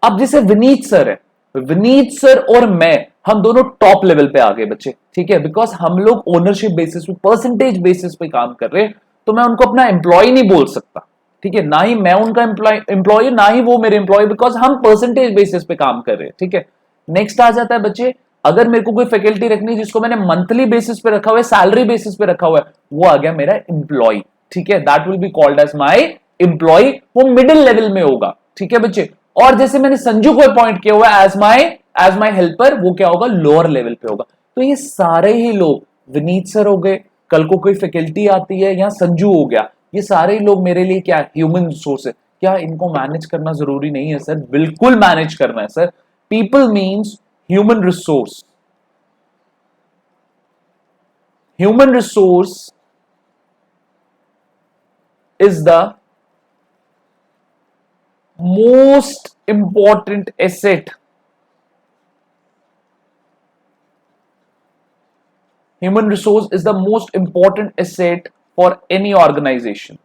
A: अब जैसे विनीत सर है, विनीत सर और मैं, हम दोनों टॉप लेवल पे आ गए बच्चे. ठीक है. बिकॉज हम लोग ओनरशिप बेसिस पे, परसेंटेज बेसिस पे काम कर रहे हैं, तो मैं उनको अपना एम्प्लॉय नहीं बोल सकता. ठीक है. ना ही मैं उनका एम्प्लॉय, ना ही वो मेरे एम्प्लॉय, बिकॉज हम परसेंटेज बेसिस पे काम कर रहे हैं. ठीक है. नेक्स्ट आ जाता है बच्चे, अगर मेरे को कोई फैकल्टी रखनी है जिसको मैंने मंथली बेसिस पे रखा हुआ है, सैलरी बेसिस पे रखा हुआ है, वो आ गया मेरा एम्प्लॉय. ठीक है. That will be called as my employee. वो मिडिल लेवल में होगा. ठीक है बच्चे. और जैसे मैंने संजू को अपॉइंट किया हुआ है एज माई हेल्पर, वो क्या होगा? लोअर लेवल पे होगा. तो ये सारे ही लोग, विनीत सर हो गए, कल को कोई फैकल्टी आती है, या संजू हो गया, ये सारे ही लोग मेरे लिए क्या? ह्यूमन रिसोर्स है. क्या इनको मैनेज करना जरूरी नहीं है सर? बिल्कुल मैनेज करना है sir. People means human resource. Human resource is the most important asset. Human resource is the most important asset for any organization.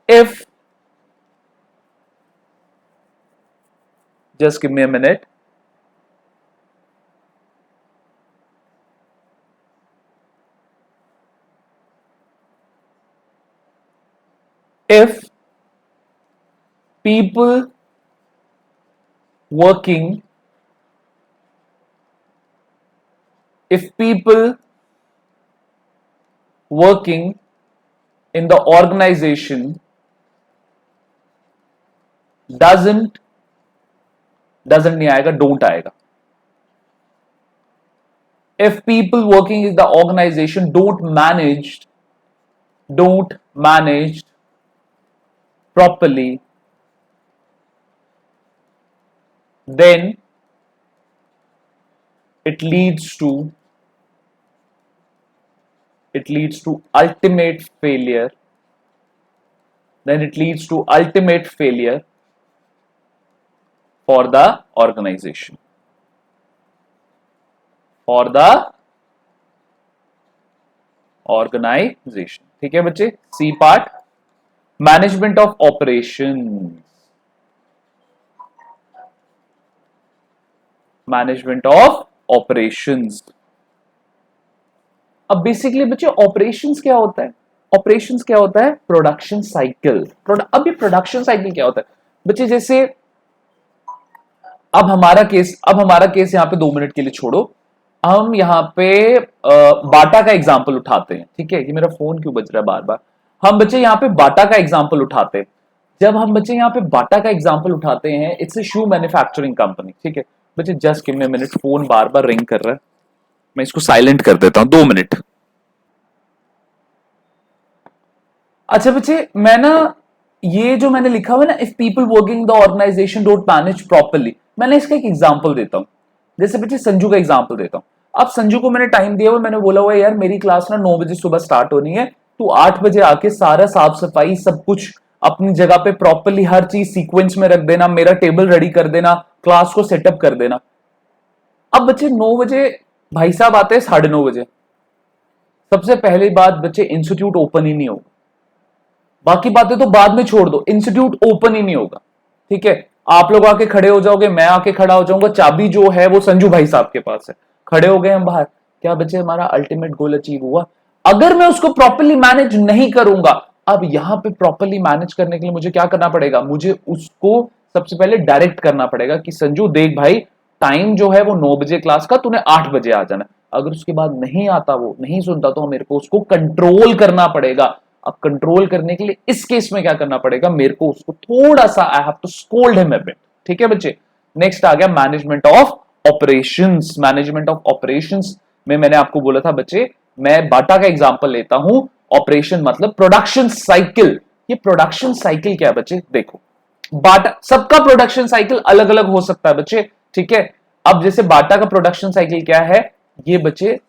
A: If, just give me a minute. If people working, in the organization doesn't नहीं आएगा, don't आएगा. If people working in the organization don't manage properly, then it leads to ultimate failure. For the organization. Organisation. ठीक है बच्चे, C part management of operation, management of operations. अब बेसिकली बच्चे ऑपरेशंस क्या होता है? ऑपरेशंस क्या होता है? Production cycle. अब ये प्रोडक्शन साइकिल क्या होता है बच्चे? जैसे अब हमारा केस यहां पे 2 मिनट के लिए छोड़ो, हम यहां पे बाटा का एग्जांपल उठाते हैं। ठीक है, ये मेरा फोन क्यों बज रहा है बार बार? हम बच्चे यहां पे बाटा का एग्जांपल उठाते हैं। जब हम बच्चे यहां पे बाटा का एग्जांपल उठाते हैं, it's a shoe manufacturing company. ठीक है बच्चे, just give me a minute, phone bar bar ring कर रहा है, मैं इसको साइलेंट कर देता हूं, 2 मिनट। अच्छा बच्चे, मैं ना ये जो मैंने लिखा हुआ है ना, if people working the organisation don't manage properly, मैंने इसका एक एग्जांपल देता हूं। जैसे बच्चे संजू का एग्जांपल देता हूं। अब संजू को मैंने टाइम दिया हुआ, मैंने बोला हुआ यार मेरी क्लास ना 9 बजे सुबह स्टार्ट होनी है, तू 8 बजे आके सारा साफ सफाई सब कुछ अपनी जगह पे प्रॉपरली हर चीज सीक्वेंस में रख देना, मेरा टेबल रेडी कर देना, क्लास को सेटअप कर देना। अब बच्चे 9 बजे भाई साहब आते हैं 9:30 बजे। सबसे पहली बात बच्चे, इंस्टीट्यूट ओपन ही नहीं होगा। बाकी बातें तो बाद में छोड़ दो, इंस्टीट्यूट ओपन ही नहीं होगा। ठीक है, आप लोग आके खड़े हो जाओगे, मैं आके खड़ा हो जाऊंगा, चाबी जो है वो संजू भाई साहब के पास है, खड़े हो गए हम बाहर। क्या बच्चे, हमारा अल्टीमेट गोल अचीव हुआ? अगर मैं उसको प्रॉपरली मैनेज नहीं करूंगा, अब यहां पे प्रॉपरली मैनेज करने के लिए मुझे क्या करना पड़ेगा? मुझे उसको सबसे पहले डायरेक्ट करना पड़ेगा कि संजू देख भाई, टाइम जो है वो 9 बजे क्लास का, तूने 8 बजे आ जाना। अगर उसके बाद नहीं आता, वो नहीं सुनता, तो मेरे को उसको कंट्रोल करना पड़ेगा। अब कंट्रोल करने के लिए इस केस में क्या करना पड़ेगा? मेरे को उसको थोड़ा सा, I have to scold him a bit. ठीक है बच्चे, नेक्स्ट आ गया management of operations. Management of operations में मैंने आपको बोला था बच्चे, मैं बाटा का एग्जांपल लेता हूं। ऑपरेशन मतलब प्रोडक्शन साइकिल। ये प्रोडक्शन साइकिल क्या है बच्चे? देखो, बाटा सबका प्रोडक्शन साइकिल अलग अलग हो सकता है बच्चे। ठीक है, अब जैसे बाटा का प्रोडक्शन साइकिल क्या है? ये बच्चे,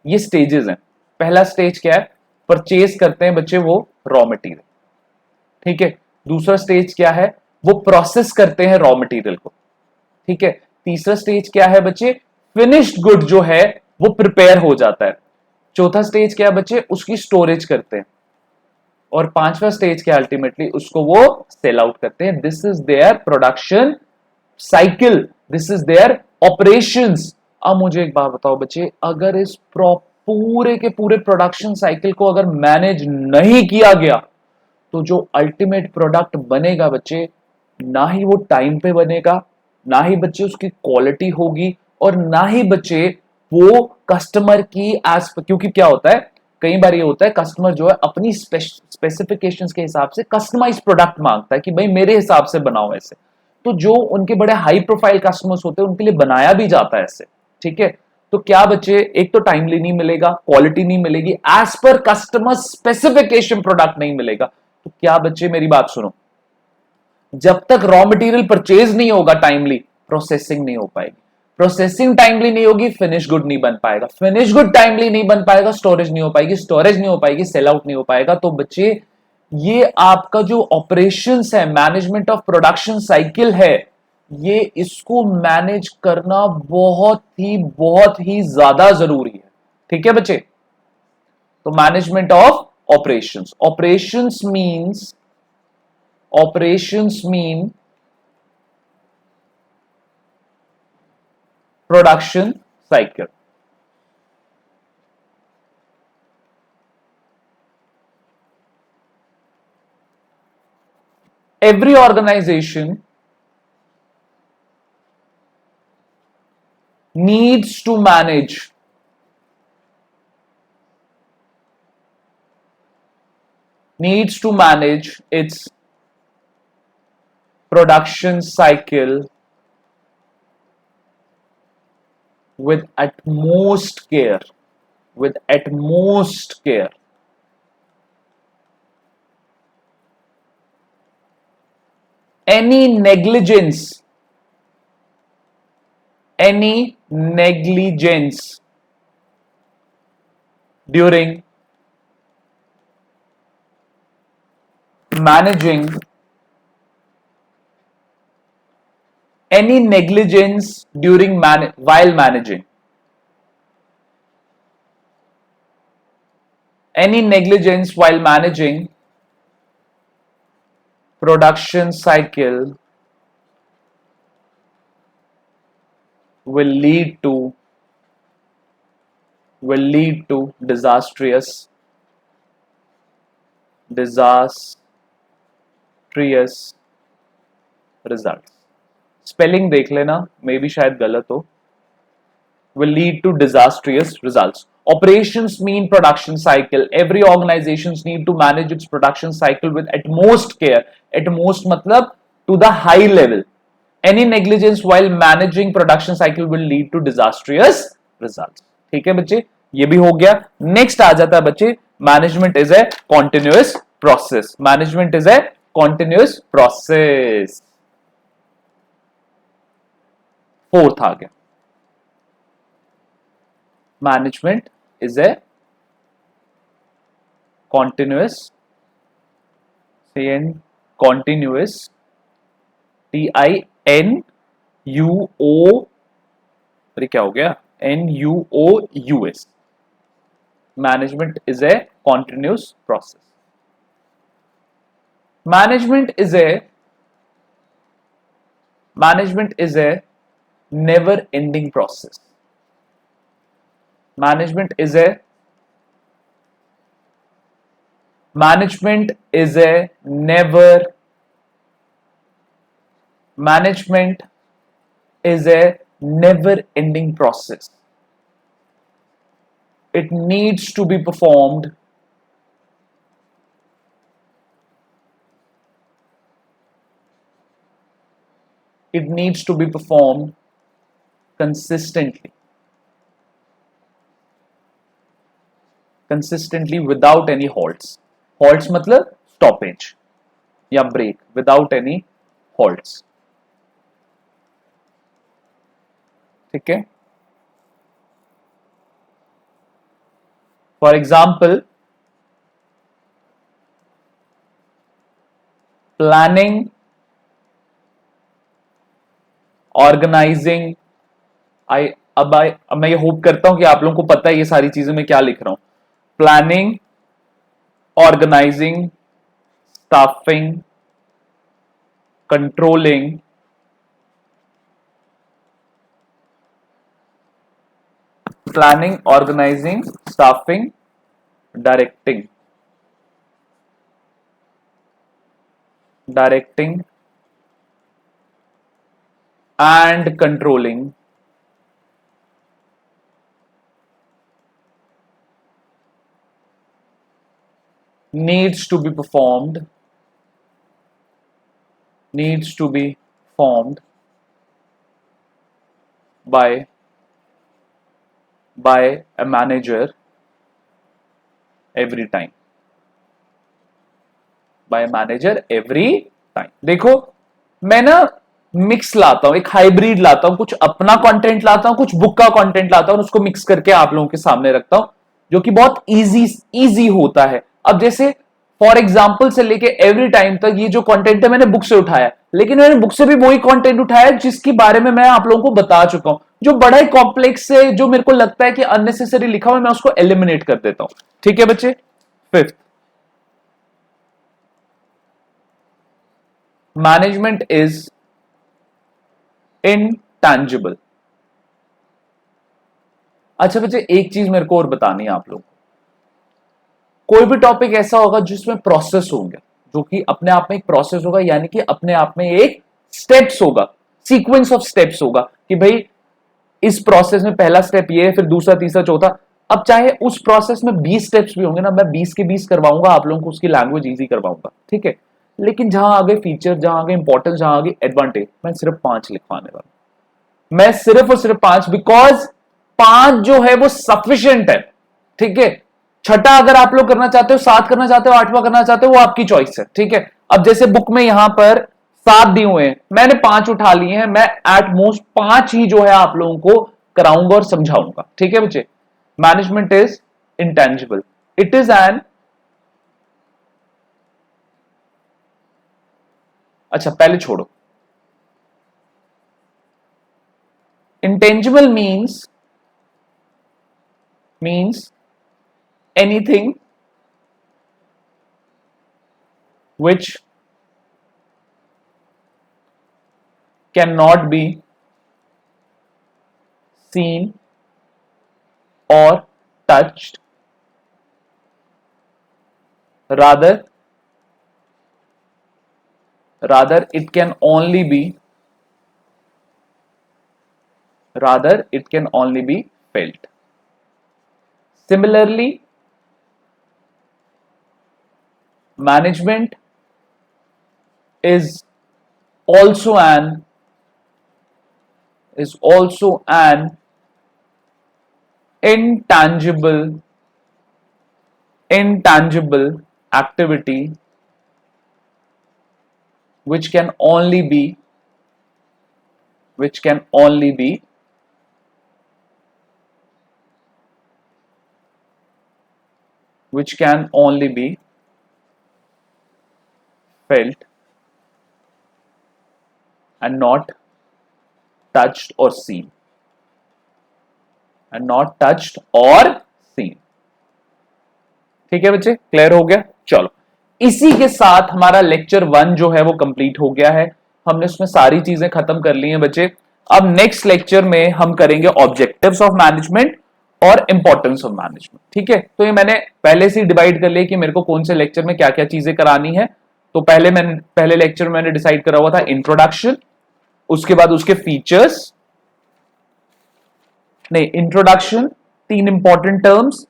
A: ये स्टेजेस हैं। पहला स्टेज क्या है? परचेज करते हैं बच्चे वो रॉ मटेरियल। ठीक है, दूसरा स्टेज क्या है? वो प्रोसेस करते हैं रॉ मटेरियल को। ठीक है, तीसरा स्टेज क्या है बच्चे? फिनिश्ड गुड जो है वो प्रिपेयर हो जाता है। चौथा स्टेज क्या है बच्चे? उसकी स्टोरेज करते हैं। और पांचवा स्टेज क्या? अल्टीमेटली उसको वो सेल आउट करते हैं। This is their production cycle, this is their operations. अब मुझे एक बात बताओ बच्चे, अगर इस पूरे के पूरे प्रोडक्शन साइकिल को अगर मैनेज नहीं किया गया, तो जो अल्टीमेट प्रोडक्ट बनेगा बच्चे, ना ही वो टाइम पे बनेगा, ना ही बच्चे उसकी क्वालिटी होगी, और ना ही बच्चे वो कस्टमर की क्योंकि क्या होता है, कई बार ये होता है कस्टमर जो है अपनी स्पेसिफिकेशंस के हिसाब से कस्टमाइज प्रोडक्ट मांगता है कि भाई मेरे हिसाब से बनाओ ऐसे। तो जो उनके बड़े हाई प्रोफाइल कस्टमर्स होते हैं उनके लिए बनाया भी जाता है ऐसे। ठीक है, तो क्या बच्चे, एक तो टाइमली नहीं मिलेगा, क्वालिटी नहीं मिलेगी, as per customer specification product नहीं मिलेगा। तो क्या बच्चे, मेरी बात सुनो, जब तक रॉ मटेरियल परचेज नहीं होगा टाइमली, प्रोसेसिंग नहीं हो पाएगी। प्रोसेसिंग टाइमली नहीं होगी, फिनिश गुड नहीं बन पाएगा। फिनिश गुड टाइमली नहीं बन पाएगा, स्टोरेज नहीं हो पाएगी। स्टोरेज नहीं हो पाएगी, सेल आउट नहीं हो पाएगा। तो बच्चे, ये आपका जो ऑपरेशंस है, मैनेजमेंट ऑफ प्रोडक्शन साइकिल है, ये इसको मैनेज करना बहुत ही ज्यादा जरूरी है। ठीक है बच्चे, तो management of operations, operations mean production cycle. Every organization needs to manage its production cycle with utmost care. With utmost care. Any negligence during managing while managing Any negligence while managing production cycle will lead to disastrous results. Spelling देख लेना, मे भी शायद गलत हो. Will lead to disastrous results. Operations mean production cycle. Every organizations need to manage its production cycle with utmost care. Utmost मतलब to the high level. Any negligence while managing production cycle will lead to disastrous results. ठीक है बच्चे, ये भी हो गया. नेक्स्ट आ जाता है बच्चे, management is a continuous process. Management is a continuous process. Fourth आ गया, management is a continuous, continuous, TINUO, अरे क्या हो गया, NUOUS. Management is a continuous process. Management is a never ending process. Management is a never ending process. It needs to be performed consistently without any halts. Halts मतलब stoppage या break, without any halts. ठीक है. For example, planning, organising. अब मैं ये होप करता हूं कि आप लोगों को पता है ये सारी चीजें मैं क्या लिख रहा हूं. Planning, organising, staffing, controlling, planning, organising, staffing, directing and controlling needs to be performed by a manager every time. देखो मैं ना मिक्स लाता हूं, एक हाइब्रिड लाता हूं, कुछ अपना कंटेंट लाता हूं, कुछ बुक का कंटेंट लाता हूं, उसको मिक्स करके आप लोगों के सामने रखता हूं, जो कि बहुत इजी होता है. अब जैसे फॉर एग्जाम्पल से लेके एवरी टाइम तक ये जो कंटेंट है मैंने बुक से उठाया, लेकिन मैंने बुक से भी वही कंटेंट उठाया जिसके बारे में मैं आप लोगों को बता चुका हूं. जो बड़ा ही कॉम्प्लेक्स है, जो मेरे को लगता है कि अननेसेसरी लिखा हुआ, मैं उसको एलिमिनेट कर देता हूं. ठीक है बच्चे. Fifth, management is intangible. अच्छा बच्चे, एक चीज मेरे को और बतानी है आप लोगों को. कोई भी टॉपिक ऐसा होगा जिसमें प्रोसेस होंगे, जो कि अपने आप में एक प्रोसेस होगा, यानी कि अपने आप में एक स्टेप्स होगा, सीक्वेंस ऑफ स्टेप्स होगा कि भाई इस प्रोसेस में पहला स्टेप ये है, फिर दूसरा, तीसरा, चौथा. अब चाहे उस प्रोसेस में 20 स्टेप्स भी होंगे ना, मैं 20 के 20 करवाऊंगा आप लोगों को, उसकी लैंग्वेज इजी करवाऊंगा. ठीक है. लेकिन जहां आगे फीचर, जहां आगे इंपॉर्टेंस, जहां आगे एडवांटेज, मैं सिर्फ 5 लिखवाने वाला. मैं सिर्फ और सिर्फ 5, बिकॉज 5 जो है वो सफिशिएंट है. ठीक है. छठा अगर आप लोग करना चाहते हो, 7 करना चाहते हो, 8वां करना चाहते हो, वो आपकी चॉइस है. ठीक है. अब जैसे बुक में यहां पर 7 दिए हुए हैं, मैंने 5 उठा लिए हैं, मैं एट मोस्ट 5 ही जो है आप लोगों को कराऊंगा और समझाऊंगा. ठीक है बच्चे. Management is intangible. It is an, अच्छा पहले छोड़ो. Intangible means anything which cannot be seen or touched, rather it can only be felt. Similarly, management is also an intangible activity which can only be felt and not touched or seen. ठीक है बच्चे, क्लियर हो गया? चलो, इसी के साथ हमारा लेक्चर 1 जो है वो कंप्लीट हो गया है। हमने उसमें सारी चीजें खत्म कर ली हैं बच्चे। अब नेक्स्ट लेक्चर में हम करेंगे ऑब्जेक्टिव्स ऑफ मैनेजमेंट और इंपॉर्टेंस ऑफ मैनेजमेंट। ठीक है, तो ये मैंने पहले से डिवाइड कर लिया कि मेरे को कौन से लेक्चर में क्या क्या चीजें करानी है। तो पहले लेक्चर में मैंने डिसाइड करा हुआ था इंट्रोडक्शन, उसके बाद उसके फीचर्स, नहीं इंट्रोडक्शन, 3 इंपॉर्टेंट टर्म्स,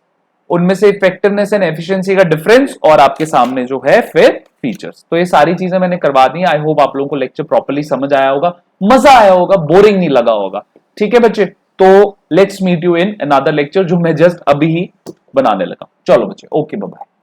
A: उनमें से इफेक्टिवनेस एंड एफिशिएंसी का डिफरेंस, और आपके सामने जो है फिर फीचर्स। तो ये सारी चीजें मैंने करवा दी। आई होप आप लोगों को लेक्चर प्रॉपर्ली समझ आया होगा, मजा आया होगा, बोरिंग नहीं लगा होगा। ठीक है बच्चे, तो let's meet you in another lecture जो मैं जस्ट अभी ही बनाने लगा। चलो बच्चे, ओके बाय बाय।